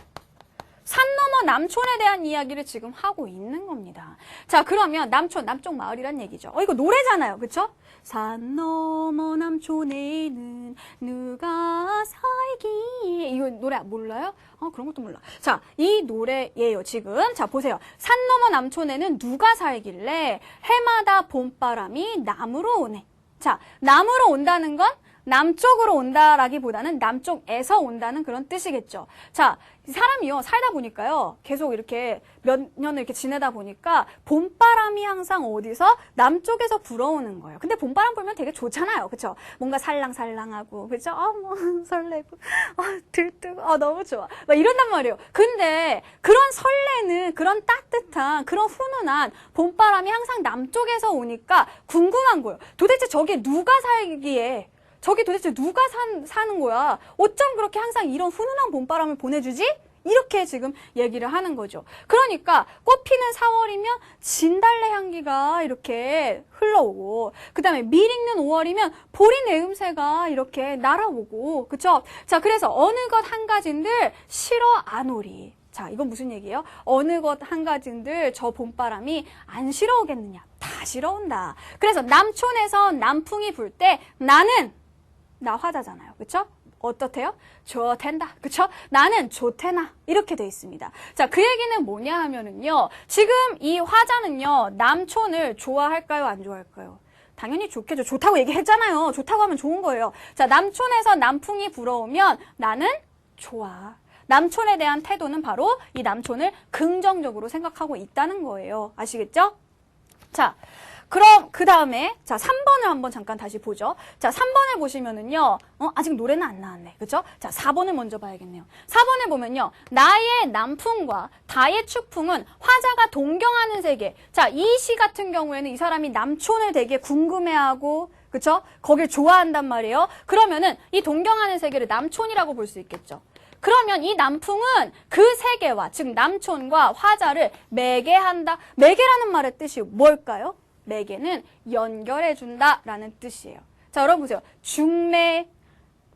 산 너머 남촌에 대한 이야기를 지금 하고 있는 겁니다. 자, 그러면 남촌, 남쪽 마을이란 얘기죠. 이거 노래잖아요. 그쵸? 산 너머 남촌에는 누가 살기에. 이거 노래 몰라요? 그런 것도 몰라. 자, 이 노래예요, 지금. 자, 보세요. 산 너머 남촌에는 누가 살길래 해마다 봄바람이 남으로 오네. 자, 남으로 온다는 건 남쪽으로 온다라기보다는 남쪽에서 온다는 그런 뜻이겠죠. 자, 사람이요, 살다 보니까요, 계속 이렇게 몇 년을 이렇게 지내다 보니까 봄바람이 항상 어디서? 남쪽에서 불어오는 거예요. 근데 봄바람 불면 되게 좋잖아요. 그쵸? 뭔가 살랑살랑하고, 그쵸? 뭐, 설레고, 들뜨고, 너무 좋아. 막 이런단 말이에요. 근데 그런 설레는, 그런 따뜻한, 그런 훈훈한 봄바람이 항상 남쪽에서 오니까 궁금한 거예요. 도대체 저게 누가 살기에, 저기 도대체 누가 사는 거야? 어쩜 그렇게 항상 이런 훈훈한 봄바람을 보내주지? 이렇게 지금 얘기를 하는 거죠. 그러니까 꽃 피는 4월이면 진달래 향기가 이렇게 흘러오고, 그 다음에 밀 익는 5월이면 보리 내음새가 이렇게 날아오고, 그쵸? 자, 그래서 어느 것 한 가진들 싫어 안 오리. 자, 이건 무슨 얘기예요? 어느 것 한 가진들 저 봄바람이 안 싫어오겠느냐? 다 싫어온다. 그래서 남촌에서 남풍이 불 때 나는 나 화자잖아요. 그쵸? 어떻대요? 좋텐다. 그쵸? 나는 좋테나. 이렇게 돼 있습니다. 자, 그 얘기는 뭐냐 하면은요. 지금 이 화자는요. 남촌을 좋아할까요? 안 좋아할까요? 당연히 좋겠죠. 좋다고 얘기했잖아요. 좋다고 하면 좋은 거예요. 자, 남촌에서 남풍이 불어오면 나는 좋아. 남촌에 대한 태도는 바로 이 남촌을 긍정적으로 생각하고 있다는 거예요. 아시겠죠? 자, 그럼 그 다음에 자 3번을 한번 잠깐 다시 보죠. 자 3번을 보시면은요. 아직 노래는 안 나왔네. 그죠? 자 4번을 먼저 봐야겠네요. 4번을 보면요. 나의 남풍과 다의 축풍은 화자가 동경하는 세계. 자 이 시 같은 경우에는 이 사람이 남촌을 되게 궁금해하고 그쵸? 거길 좋아한단 말이에요. 그러면은 이 동경하는 세계를 남촌이라고 볼 수 있겠죠. 그러면 이 남풍은 그 세계와 즉 남촌과 화자를 매개한다. 매개라는 말의 뜻이 뭘까요? 매개는 연결해준다라는 뜻이에요. 자, 여러분 보세요. 중매,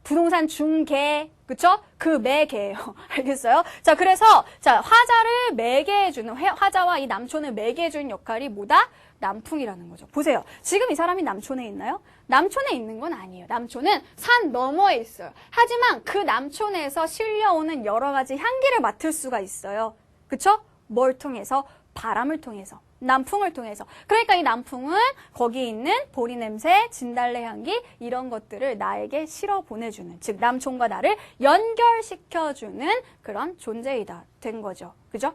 부동산 중개, 그쵸? 그 매개예요. 알겠어요? 자, 그래서 자 화자를 매개해주는, 화자와 이 남촌을 매개해주는 역할이 뭐다? 남풍이라는 거죠. 보세요. 지금 이 사람이 남촌에 있나요? 남촌에 있는 건 아니에요. 남촌은 산 너머에 있어요. 하지만 그 남촌에서 실려오는 여러 가지 향기를 맡을 수가 있어요. 그쵸? 뭘 통해서? 바람을 통해서. 남풍을 통해서. 그러니까 이 남풍은 거기 있는 보리 냄새, 진달래 향기 이런 것들을 나에게 실어 보내주는, 즉 남촌과 나를 연결시켜주는 그런 존재이다 된 거죠. 그죠?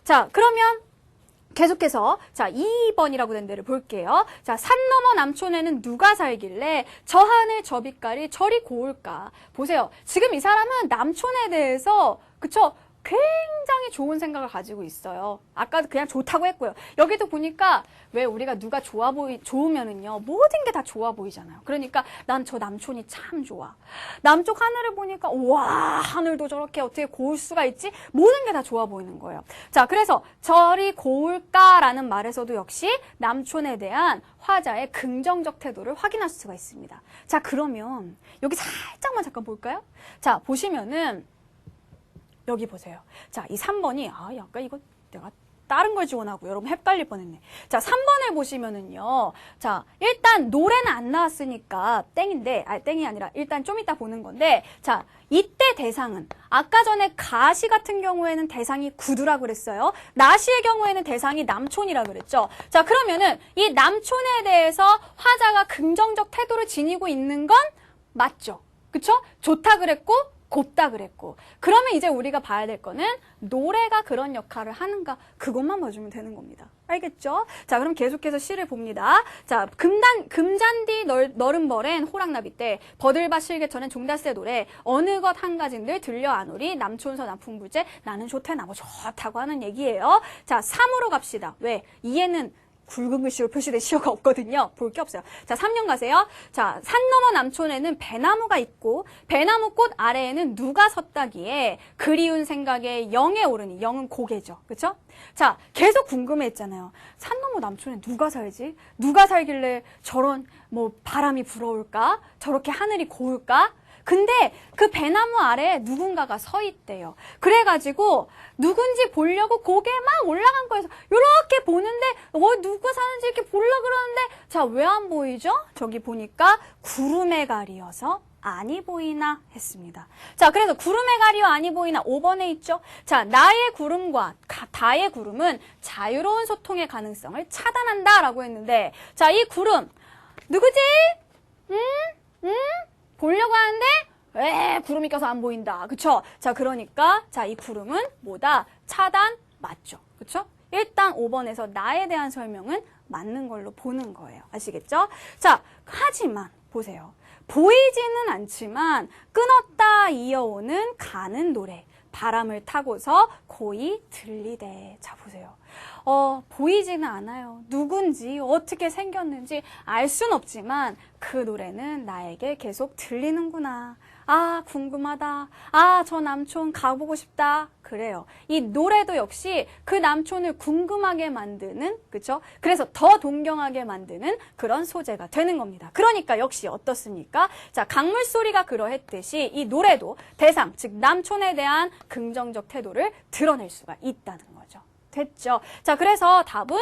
자, 그러면 계속해서 자 2번이라고 된 데를 볼게요. 자, 산 너머 남촌에는 누가 살길래 저 하늘 저 빛깔이 저리 고울까. 보세요. 지금 이 사람은 남촌에 대해서 그쵸? 굉장히 좋은 생각을 가지고 있어요. 아까도 그냥 좋다고 했고요. 여기도 보니까 왜 우리가 누가 좋으면은요, 모든 게 다 좋아 보이잖아요. 그러니까 난 저 남촌이 참 좋아. 남쪽 하늘을 보니까 와, 하늘도 저렇게 어떻게 고울 수가 있지? 모든 게 다 좋아 보이는 거예요. 자, 그래서 저리 고울까라는 말에서도 역시 남촌에 대한 화자의 긍정적 태도를 확인할 수가 있습니다. 자, 그러면 여기 살짝만 잠깐 볼까요? 자, 보시면은 여기 보세요. 자, 이 3번이 약간 이거 내가 다른 걸 지원하고 여러분 헷갈릴 뻔했네. 자, 3번을 보시면은요. 자, 일단 노래는 안 나왔으니까 땡인데, 땡이 아니라 일단 좀 이따 보는 건데, 자, 이때 대상은 아까 전에 가시 같은 경우에는 대상이 구두라 그랬어요. 나시의 경우에는 대상이 남촌이라 그랬죠. 자, 그러면은 이 남촌에 대해서 화자가 긍정적 태도를 지니고 있는 건 맞죠. 그쵸? 좋다 그랬고 곱다 그랬고. 그러면 이제 우리가 봐야 될 거는 노래가 그런 역할을 하는가, 그것만 봐주면 되는 겁니다. 알겠죠? 자, 그럼 계속해서 시를 봅니다. 자, 금잔디 너른 벌엔 호랑나비 때 버들밭 실개천엔 종달새 노래 어느 것 한 가진들 들려 아노리 남촌서 남풍불제 나는 좋대 나뭐 좋다고 하는 얘기예요. 자, 3으로 갑시다. 왜? 2에는 굵은 글씨로 표시된 시어가 없거든요. 볼 게 없어요. 자, 3년 가세요. 자, 산 너머 남촌에는 배나무가 있고 배나무 꽃 아래에는 누가 섰다기에 그리운 생각에 영에 오르니, 영은 고개죠. 그쵸? 자, 계속 궁금해했잖아요. 산 너머 남촌에 누가 살지? 누가 살길래 저런 뭐 바람이 불어올까? 저렇게 하늘이 고울까? 근데 그 배나무 아래에 누군가가 서 있대요. 그래가지고 누군지 보려고 고개 막 올라간 거에서 이렇게 보는데 누가 사는지 이렇게 보려고 그러는데 자, 왜 안 보이죠? 저기 보니까 구름에 가리어서 아니 보이나 했습니다. 자, 그래서 구름에 가리어 아니 보이나 5번에 있죠. 자, 나의 구름과 다의 구름은 자유로운 소통의 가능성을 차단한다라고 했는데 자, 이 구름 누구지? 보려고 하는데 왜 구름이 껴서 안 보인다. 그쵸? 자, 그러니까 자, 이 구름은 뭐다? 차단 맞죠. 그쵸? 일단 5번에서 나에 대한 설명은 맞는 걸로 보는 거예요. 아시겠죠? 자, 하지만 보세요. 보이지는 않지만 끊었다 이어오는 가는 노래. 바람을 타고서 고이 들리대. 자, 보세요. 보이지는 않아요. 누군지 어떻게 생겼는지 알 순 없지만 그 노래는 나에게 계속 들리는구나. 아, 궁금하다. 아, 저 남촌 가보고 싶다. 그래요. 이 노래도 역시 그 남촌을 궁금하게 만드는, 그쵸? 그래서 더 동경하게 만드는 그런 소재가 되는 겁니다. 그러니까 역시 어떻습니까? 자, 강물 소리가 그러했듯이 이 노래도 대상, 즉 남촌에 대한 긍정적 태도를 드러낼 수가 있다는 거죠. 됐죠? 자, 그래서 답은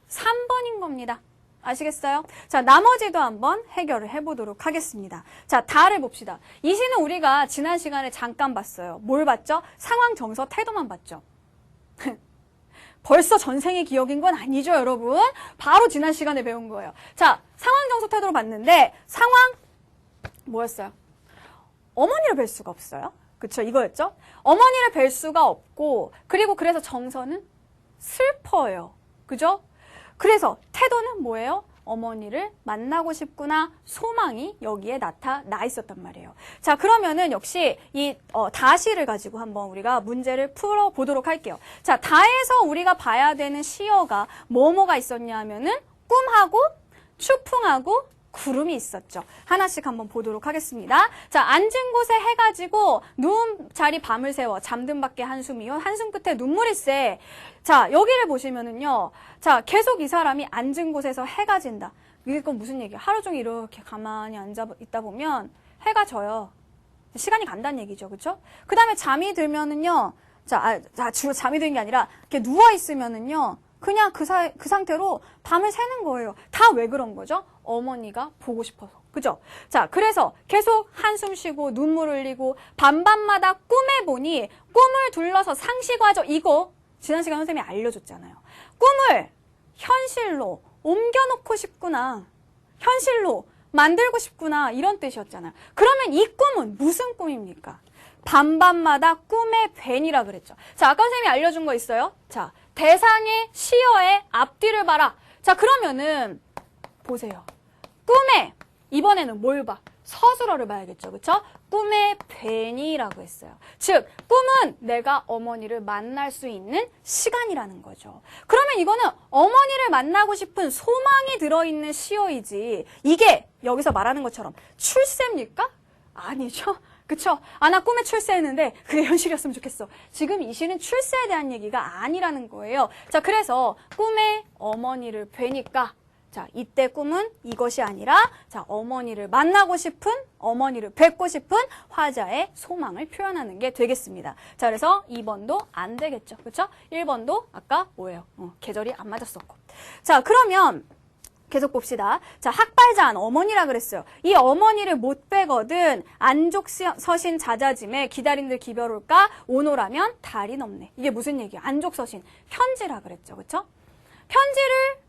3번인 겁니다. 아시겠어요? 자, 나머지도 한번 해결을 해보도록 하겠습니다. 자, 다를 봅시다. 이 시는 우리가 지난 시간에 잠깐 봤어요. 뭘 봤죠? 상황, 정서, 태도만 봤죠. 벌써 전생의 기억인 건 아니죠, 여러분? 바로 지난 시간에 배운 거예요. 자, 상황, 정서, 태도를 봤는데 상황 뭐였어요? 어머니를 뵐 수가 없어요. 그쵸? 이거였죠? 어머니를 뵐 수가 없고 그리고 그래서 정서는 슬퍼요. 그죠? 그래서 태도는 뭐예요? 어머니를 만나고 싶구나 소망이 여기에 나타나 있었단 말이에요. 자, 그러면은 역시 이 다시를 가지고 한번 우리가 문제를 풀어보도록 할게요. 자, 다에서 우리가 봐야 되는 시어가 뭐뭐가 있었냐 하면은 꿈하고 추풍하고 구름이 있었죠. 하나씩 한번 보도록 하겠습니다. 자, 앉은 곳에 해가지고 누운 자리 밤을 새워 잠든 밖에 한숨이요. 한숨 끝에 눈물이 새. 자, 여기를 보시면은요. 자, 계속 이 사람이 앉은 곳에서 해가 진다. 이건 무슨 얘기야? 하루 종일 이렇게 가만히 앉아 있다 보면 해가 져요. 시간이 간다는 얘기죠. 그쵸? 그 다음에 잠이 들면은요. 주로 잠이 드는 게 아니라 이렇게 누워 있으면은요. 그냥 그 상태로 밤을 새는 거예요. 다 왜 그런 거죠? 어머니가 보고 싶어서. 그죠? 자, 그래서 계속 한숨 쉬고 눈물 흘리고 밤밤마다 꿈에 보니 꿈을 둘러서 상시과정 이거 지난 시간 선생님이 알려줬잖아요. 꿈을 현실로 옮겨놓고 싶구나. 현실로 만들고 싶구나. 이런 뜻이었잖아요. 그러면 이 꿈은 무슨 꿈입니까? 밤밤마다 꿈의 벤이라 그랬죠. 자, 아까 선생님이 알려준 거 있어요? 자, 대상의 시어의 앞뒤를 봐라. 자, 그러면은 보세요. 꿈에 이번에는 뭘 봐? 서술어를 봐야겠죠. 그쵸? 꿈의 벤이라고 했어요. 즉, 꿈은 내가 어머니를 만날 수 있는 시간이라는 거죠. 그러면 이거는 어머니를 만나고 싶은 소망이 들어있는 시어이지 이게 여기서 말하는 것처럼 출세입니까? 아니죠. 그쵸? 아, 나 꿈에 출세했는데 그게 현실이었으면 좋겠어. 지금 이 시는 출세에 대한 얘기가 아니라는 거예요. 자, 그래서 꿈에 어머니를 뵈니까 자, 이때 꿈은 이것이 아니라 자, 어머니를 만나고 싶은, 어머니를 뵙고 싶은 화자의 소망을 표현하는 게 되겠습니다. 자, 그래서 2번도 안 되겠죠. 그쵸? 1번도 아까 뭐예요? 계절이 안 맞았었고. 자, 그러면 계속 봅시다. 자, 학발자한 어머니라 그랬어요. 이 어머니를 못 빼거든 안족 서신 자자짐에 기다린들 기별 올까 오노라면 달이 넘네. 이게 무슨 얘기야? 안족 서신 편지라 그랬죠. 그쵸? 편지를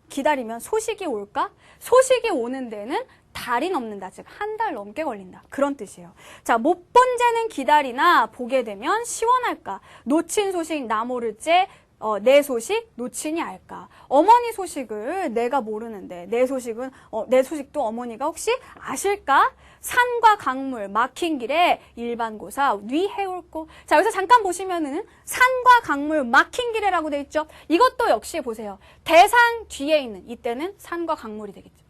기다리면 소식이 올까? 소식이 오는 데는 달이 넘는다. 즉, 한 달 넘게 걸린다. 그런 뜻이에요. 자, 못 본 죄는 기다리나 보게 되면 시원할까. 놓친 소식 나 모를째 내 소식 놓치니 알까. 어머니 소식을 내가 모르는데 내 소식도 어머니가 혹시 아실까? 산과 강물 막힌 길에 일반고사 뉘 해올고. 자, 여기서 잠깐 보시면은 산과 강물 막힌 길에라고 돼 있죠. 이것도 역시 보세요. 대상 뒤에 있는 이때는 산과 강물이 되겠죠.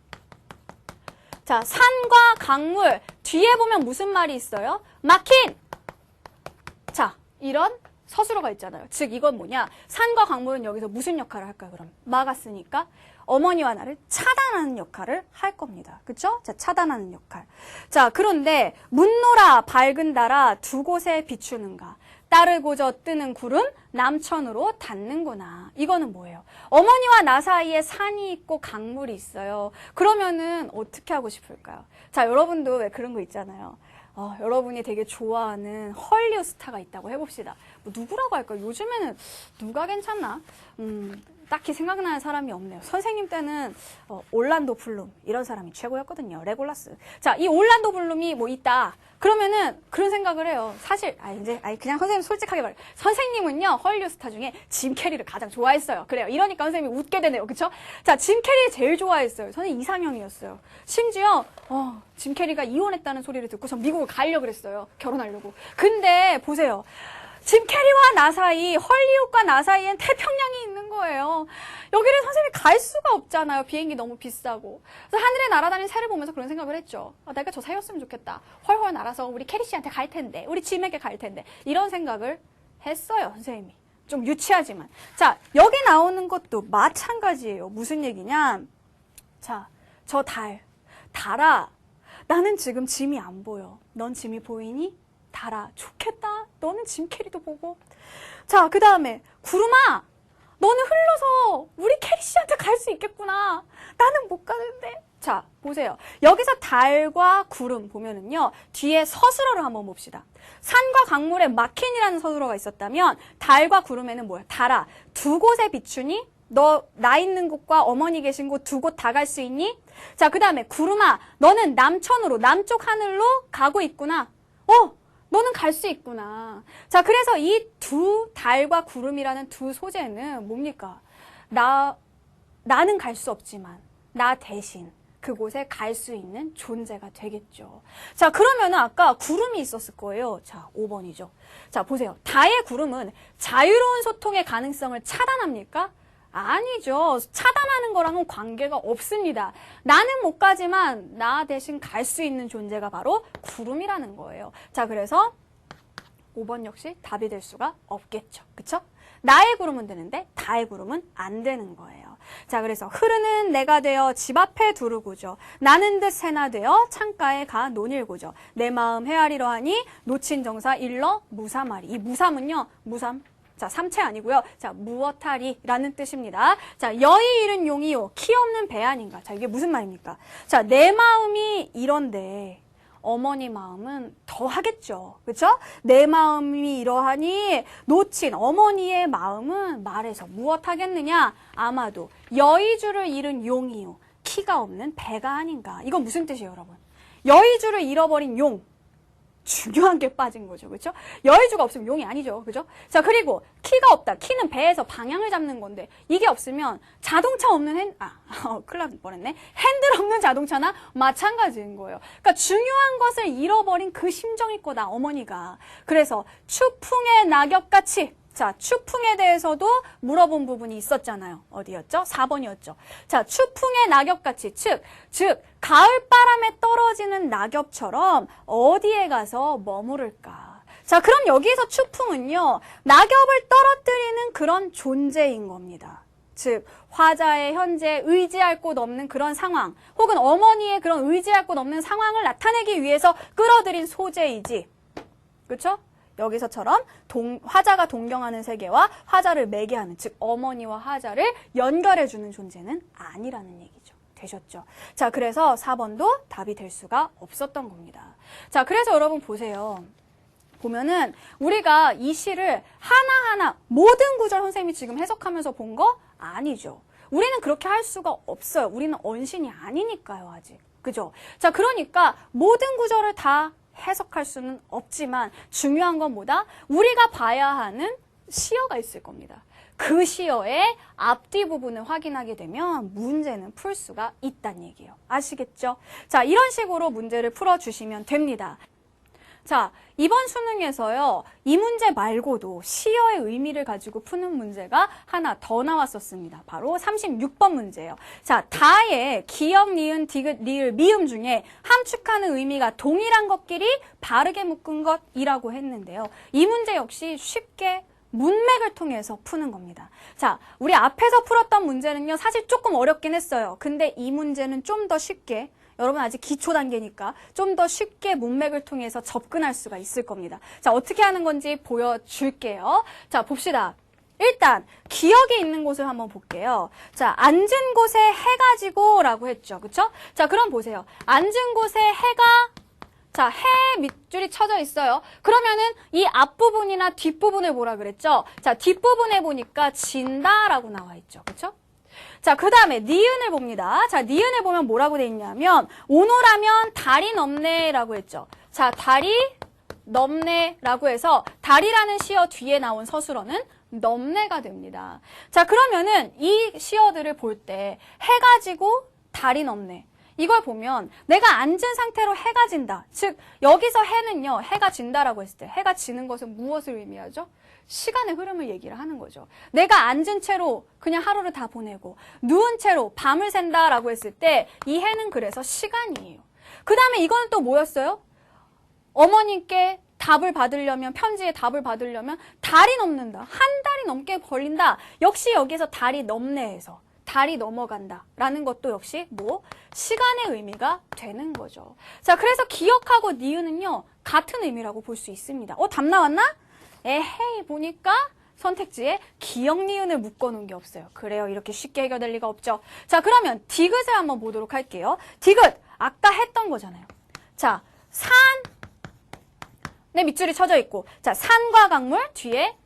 자, 산과 강물 뒤에 보면 무슨 말이 있어요? 막힌. 자, 이런 서술어가 있잖아요. 즉 이건 뭐냐? 산과 강물은 여기서 무슨 역할을 할까요? 그럼 막았으니까 어머니와 나를 차단하는 역할을 할 겁니다. 그쵸? 자, 차단하는 역할. 자, 그런데 묻노라 밝은 달아 두 곳에 비추는가. 따르고저 뜨는 구름 남천으로 닿는구나. 이거는 뭐예요? 어머니와 나 사이에 산이 있고 강물이 있어요. 그러면은 어떻게 하고 싶을까요? 자, 여러분도 왜 그런 거 있잖아요. 여러분이 되게 좋아하는 헐리우드 스타가 있다고 해봅시다. 뭐 누구라고 할까요? 요즘에는 누가 괜찮나? 딱히 생각나는 사람이 없네요. 선생님 때는 올란도 블룸 이런 사람이 최고였거든요. 레골라스. 자, 이 올란도 블룸이 뭐 있다. 그러면은 그런 생각을 해요. 사실 그냥 선생님 솔직하게 말해요. 선생님은요 헐리우드 스타 중에 짐 캐리를 가장 좋아했어요. 그래요. 이러니까 선생님이 웃게 되네요. 그쵸? 자, 짐 캐리 제일 좋아했어요. 선생님 이상형이었어요. 심지어 짐 캐리가 이혼했다는 소리를 듣고 전 미국을 가려고 그랬어요. 결혼하려고. 근데 보세요. 짐 캐리와 나 사이, 헐리우드과 나 사이엔 태평양이 있는 거예요. 여기를 선생님이 갈 수가 없잖아요. 비행기 너무 비싸고. 그래서 하늘에 날아다니는 새를 보면서 그런 생각을 했죠. 내가 저 새였으면 좋겠다. 훨훨 날아서 우리 캐리 씨한테 갈 텐데, 우리 짐에게 갈 텐데. 이런 생각을 했어요, 선생님이. 좀 유치하지만. 자, 여기 나오는 것도 마찬가지예요. 무슨 얘기냐? 자, 저 달아. 나는 지금 짐이 안 보여. 넌 짐이 보이니? 달아. 좋겠다. 너는 짐 캐리도 보고. 자, 그 다음에 구름아. 너는 흘러서 우리 캐리 씨한테 갈 수 있겠구나. 나는 못 가는데. 자, 보세요. 여기서 달과 구름 보면은요. 뒤에 서술어를 한번 봅시다. 산과 강물에 막힌이라는 서술어가 있었다면 달과 구름에는 뭐야? 달아. 두 곳에 비추니? 너 나 있는 곳과 어머니 계신 곳 두 곳 다 갈 수 있니? 자, 그 다음에 구름아. 너는 남천으로 남쪽 하늘로 가고 있구나. 너는 갈 수 있구나. 자, 그래서 이 두 달과 구름이라는 두 소재는 뭡니까? 나는 갈 수 없지만 나 대신 그곳에 갈 수 있는 존재가 되겠죠. 자, 그러면은 아까 구름이 있었을 거예요. 자, 5번이죠. 자, 보세요. 다의 구름은 자유로운 소통의 가능성을 차단합니까? 아니죠. 차단하는 거랑은 관계가 없습니다. 나는 못 가지만 나 대신 갈 수 있는 존재가 바로 구름이라는 거예요. 자, 그래서 5번 역시 답이 될 수가 없겠죠. 그쵸? 나의 구름은 되는데 다의 구름은 안 되는 거예요. 자, 그래서 흐르는 내가 되어 집 앞에 두르고죠. 나는 듯 새나 되어 창가에 가 논일고죠. 내 마음 헤아리려 하니 놓친 정사 일러 무삼하리. 이 무삼은요. 무삼. 자, 삼체 아니고요. 자, 무엇하리라는 뜻입니다. 자, 여의 잃은 용이요. 키 없는 배 아닌가. 자, 이게 무슨 말입니까? 자, 내 마음이 이런데 어머니 마음은 더 하겠죠. 그렇죠? 내 마음이 이러하니 놓친 어머니의 마음은 말해서 무엇 하겠느냐? 아마도 여의주를 잃은 용이요. 키가 없는 배가 아닌가. 이건 무슨 뜻이에요, 여러분? 여의주를 잃어버린 용. 중요한 게 빠진 거죠. 그렇죠? 여의주가 없으면 용이 아니죠. 그죠? 자, 그리고 키가 없다. 키는 배에서 방향을 잡는 건데 이게 없으면 자동차 없는 큰일 날 뻔했네. 핸들 없는 자동차나 마찬가지인 거예요. 그러니까 중요한 것을 잃어버린 그 심정일 거다. 어머니가. 그래서 추풍의 낙엽같이 자, 추풍에 대해서도 물어본 부분이 있었잖아요. 어디였죠? 4번이었죠. 자, 추풍의 낙엽같이 즉 가을바람에 떨어지는 낙엽처럼 어디에 가서 머무를까? 자, 그럼 여기에서 추풍은요. 낙엽을 떨어뜨리는 그런 존재인 겁니다. 즉 화자의 현재 의지할 곳 없는 그런 상황 혹은 어머니의 그런 의지할 곳 없는 상황을 나타내기 위해서 끌어들인 소재이지. 그렇죠? 여기서처럼 화자가 동경하는 세계와 화자를 매개하는 즉 어머니와 화자를 연결해주는 존재는 아니라는 얘기죠. 되셨죠? 자, 그래서 4번도 답이 될 수가 없었던 겁니다. 자, 그래서 여러분 보세요. 보면은 우리가 이 시를 하나하나 모든 구절 선생님이 지금 해석하면서 본 거 아니죠. 우리는 그렇게 할 수가 없어요. 우리는 언신이 아니니까요, 아직. 그죠? 자, 그러니까 모든 구절을 다 해석할 수는 없지만 중요한 건 뭐다? 우리가 봐야 하는 시어가 있을 겁니다. 그 시어의 앞뒤 부분을 확인하게 되면 문제는 풀 수가 있다는 얘기예요. 아시겠죠? 자, 이런 식으로 문제를 풀어주시면 됩니다. 자, 이번 수능에서요, 이 문제 말고도 시어의 의미를 가지고 푸는 문제가 하나 더 나왔었습니다. 바로 36번 문제예요. 자, 다의 기역, 니은, 디귿, 리을, 미음 중에 함축하는 의미가 동일한 것끼리 바르게 묶은 것이라고 했는데요. 이 문제 역시 쉽게 문맥을 통해서 푸는 겁니다. 자, 우리 앞에서 풀었던 문제는요, 사실 조금 어렵긴 했어요. 근데 이 문제는 좀 더 쉽게, 여러분 아직 기초 단계니까 좀 더 쉽게 문맥을 통해서 접근할 수가 있을 겁니다. 자, 어떻게 하는 건지 보여줄게요. 자, 봅시다. 일단 기억이 있는 곳을 한번 볼게요. 자, 앉은 곳에 해가 지고라고 했죠. 그쵸? 자, 그럼 보세요. 앉은 곳에 해가, 자, 해 밑줄이 쳐져 있어요. 그러면은 이 앞부분이나 뒷부분을 뭐라 그랬죠? 자, 뒷부분에 보니까 진다라고 나와 있죠. 그쵸? 자, 그 다음에 니은을 봅니다. 자, 니은을 보면 뭐라고 돼 있냐면 오노라면 달이 넘네라고 했죠. 자, 달이 넘네라고 해서 달이라는 시어 뒤에 나온 서술어는 넘네가 됩니다. 자, 그러면은 이 시어들을 볼 때 해가 지고 달이 넘네. 이걸 보면 내가 앉은 상태로 해가 진다. 즉 여기서 해는요, 해가 진다라고 했을 때 해가 지는 것은 무엇을 의미하죠? 시간의 흐름을 얘기를 하는 거죠. 내가 앉은 채로 그냥 하루를 다 보내고 누운 채로 밤을 샌다라고 했을 때 이 해는 그래서 시간이에요. 그 다음에 이거는 또 뭐였어요? 어머님께 답을 받으려면, 편지에 답을 받으려면 달이 넘는다. 한 달이 넘게 걸린다. 역시 여기서 달이 넘네에서 달이 넘어간다 라는 것도 역시 뭐 시간의 의미가 되는 거죠. 자, 그래서 기억하고 니은은요 같은 의미라고 볼 수 있습니다. 답 나왔나? 에헤이, 보니까 선택지에 기억 니은을 묶어놓은 게 없어요. 그래요, 이렇게 쉽게 해결될 리가 없죠. 자, 그러면 디귿을 한번 보도록 할게요. 디귿 아까 했던 거잖아요. 자, 산, 네, 밑줄이 쳐져 있고, 자, 산과 강물 뒤에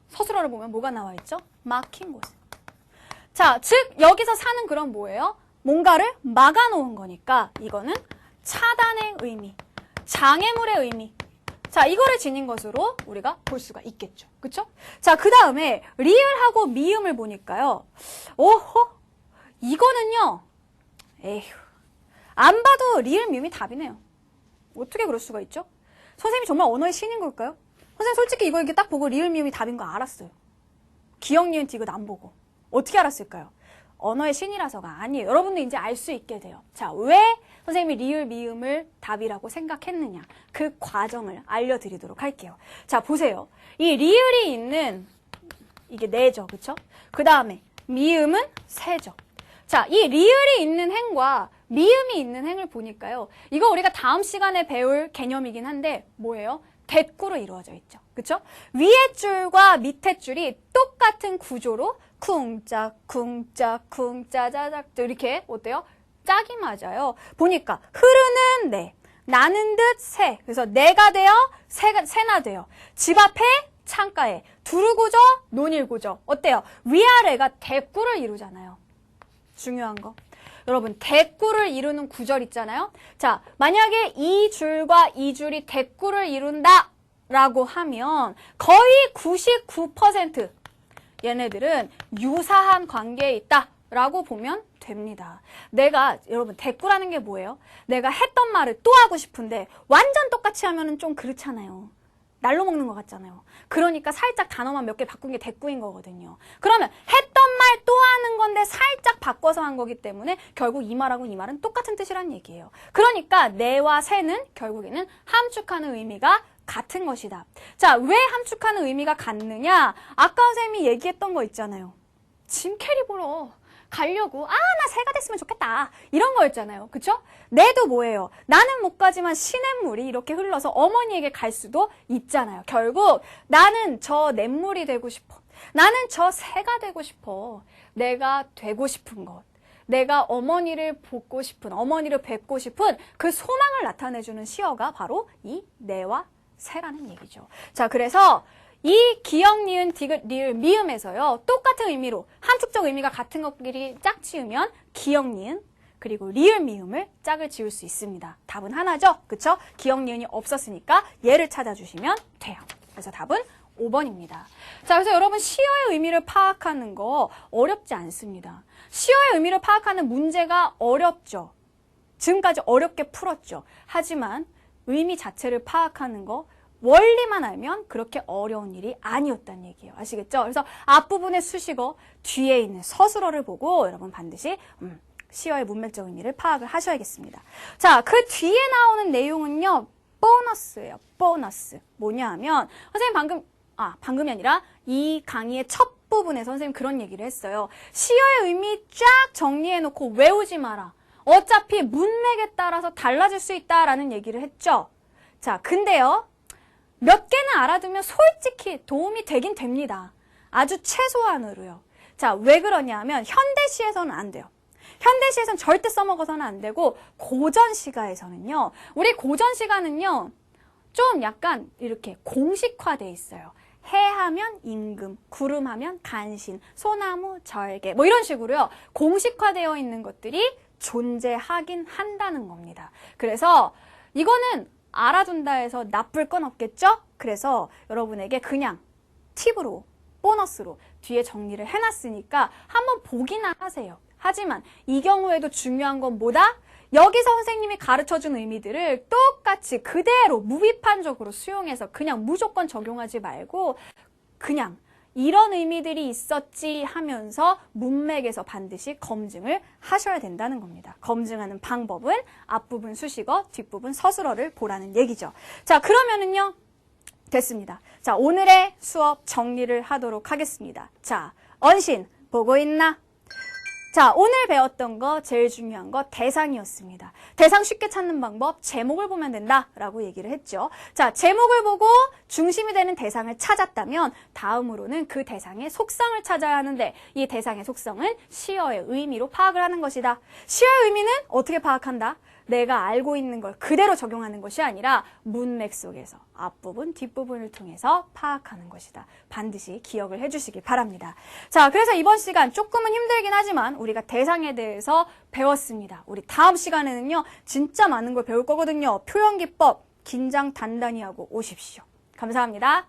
서술어를 보면 뭐가 나와 있죠? 막힌 곳. 자, 즉 여기서 산은 그럼 뭐예요? 뭔가를 막아놓은 거니까 이거는 차단의 의미, 장애물의 의미. 자, 이거를 지닌 것으로 우리가 볼 수가 있겠죠. 그쵸? 자, 그 다음에 리을하고 미음을 보니까요. 오호, 이거는요. 에휴, 안 봐도 리을, 미음이 답이네요. 어떻게 그럴 수가 있죠? 선생님이 정말 언어의 신인 걸까요? 선생님 솔직히 이거 이렇게 딱 보고 리을, 미음이 답인 거 알았어요. 기억, 니은, 디귿 안 보고. 어떻게 알았을까요? 언어의 신이라서가 아니에요. 여러분도 이제 알 수 있게 돼요. 자, 왜 선생님이 리을, 미음을 답이라고 생각했느냐. 그 과정을 알려드리도록 할게요. 자, 보세요. 이 리을이 있는 이게 네죠. 그쵸? 그 다음에 미음은 세죠. 자, 이 리을이 있는 행과 미음이 있는 행을 보니까요. 이거 우리가 다음 시간에 배울 개념이긴 한데 뭐예요? 대꾸로 이루어져 있죠. 그쵸? 위에 줄과 밑에 줄이 똑같은 구조로 쿵짝, 쿵짝, 쿵짜자작 이렇게 어때요? 짝이 맞아요. 보니까 흐르는 내, 나는 듯 새. 그래서 내가 되어 새나 되어. 집 앞에 창가에 두루고저 논일고저. 어때요? 위아래가 대꾸를 이루잖아요. 중요한 거. 여러분 대꾸를 이루는 구절 있잖아요. 자, 만약에 이 줄과 이 줄이 대꾸를 이룬다 라고 하면 거의 99% 얘네들은 유사한 관계에 있다 라고 보면 됩니다. 내가, 여러분 대꾸라는 게 뭐예요? 내가 했던 말을 또 하고 싶은데 완전 똑같이 하면은 좀 그렇잖아요. 날로 먹는 것 같잖아요. 그러니까 살짝 단어만 몇 개 바꾼 게 대꾸인 거거든요. 그러면 했던 말 또 하는 건데 살짝 바꿔서 한 거기 때문에 결국 이 말하고 이 말은 똑같은 뜻이란 얘기예요. 그러니까 내와 새는 결국에는 함축하는 의미가 같은 것이다. 자, 왜 함축하는 의미가 같느냐? 아까 선생님이 얘기했던 거 있잖아요. 짐 캐리 보러 가려고 나 새가 됐으면 좋겠다 이런 거였잖아요. 그쵸? 내도 뭐예요? 나는 못 가지만 시냇물이 이렇게 흘러서 어머니에게 갈 수도 있잖아요. 결국 나는 저 냇물이 되고 싶어. 나는 저 새가 되고 싶어. 내가 되고 싶은 것. 내가 어머니를 보고 싶은, 어머니를 뵙고 싶은 그 소망을 나타내주는 시어가 바로 이 내와 새라는 얘기죠. 자, 그래서 이 기역, 니은, 디귿, 리을, 미음에서요. 똑같은 의미로 함축적 의미가 같은 것끼리 짝지으면 기역, 니은, 그리고 리을 미음을 짝을 지을 수 있습니다. 답은 하나죠? 그쵸? 기억 니은이 없었으니까 얘를 찾아주시면 돼요. 그래서 답은 5번입니다. 자, 그래서 여러분 시어의 의미를 파악하는 거 어렵지 않습니다. 시어의 의미를 파악하는 문제가 어렵죠. 지금까지 어렵게 풀었죠. 하지만 의미 자체를 파악하는 거 원리만 알면 그렇게 어려운 일이 아니었다는 얘기예요. 아시겠죠? 그래서 앞부분의 수식어, 뒤에 있는 서술어를 보고 여러분 반드시 시어의 문맥적 의미를 파악을 하셔야겠습니다. 자, 그 뒤에 나오는 내용은요. 보너스예요. 보너스. 뭐냐 하면 선생님 방금이 아니라 이 강의의 첫 부분에 선생님 그런 얘기를 했어요. 시어의 의미 쫙 정리해놓고 외우지 마라. 어차피 문맥에 따라서 달라질 수 있다라는 얘기를 했죠. 자, 근데요. 몇 개는 알아두면 솔직히 도움이 되긴 됩니다. 아주 최소한으로요. 자, 왜 그러냐 하면 현대시에서는 안 돼요. 현대시에서는 절대 써먹어서는 안 되고 고전시가에서는요. 우리 고전시가는요. 좀 약간 이렇게 공식화돼 있어요. 해하면 임금, 구름하면 간신, 소나무, 절개 뭐 이런 식으로요. 공식화되어 있는 것들이 존재하긴 한다는 겁니다. 그래서 이거는 알아둔다 해서 나쁠 건 없겠죠? 그래서 여러분에게 그냥 팁으로, 보너스로 뒤에 정리를 해놨으니까 한번 보기나 하세요. 하지만 이 경우에도 중요한 건 뭐다? 여기서 선생님이 가르쳐준 의미들을 똑같이 그대로 무비판적으로 수용해서 그냥 무조건 적용하지 말고 그냥 이런 의미들이 있었지 하면서 문맥에서 반드시 검증을 하셔야 된다는 겁니다. 검증하는 방법은 앞부분 수식어, 뒷부분 서술어를 보라는 얘기죠. 자, 그러면은요. 됐습니다. 자, 오늘의 수업 정리를 하도록 하겠습니다. 자, 언신 보고 있나? 자, 오늘 배웠던 거 제일 중요한 거 대상이었습니다. 대상 쉽게 찾는 방법 제목을 보면 된다라고 얘기를 했죠. 자, 제목을 보고 중심이 되는 대상을 찾았다면 다음으로는 그 대상의 속성을 찾아야 하는데 이 대상의 속성은 시어의 의미로 파악을 하는 것이다. 시어의 의미는 어떻게 파악한다? 내가 알고 있는 걸 그대로 적용하는 것이 아니라 문맥 속에서 앞부분, 뒷부분을 통해서 파악하는 것이다. 반드시 기억을 해주시기 바랍니다. 자, 그래서 이번 시간 조금은 힘들긴 하지만 우리가 대상에 대해서 배웠습니다. 우리 다음 시간에는요. 진짜 많은 걸 배울 거거든요. 표현기법 긴장 단단히 하고 오십시오. 감사합니다.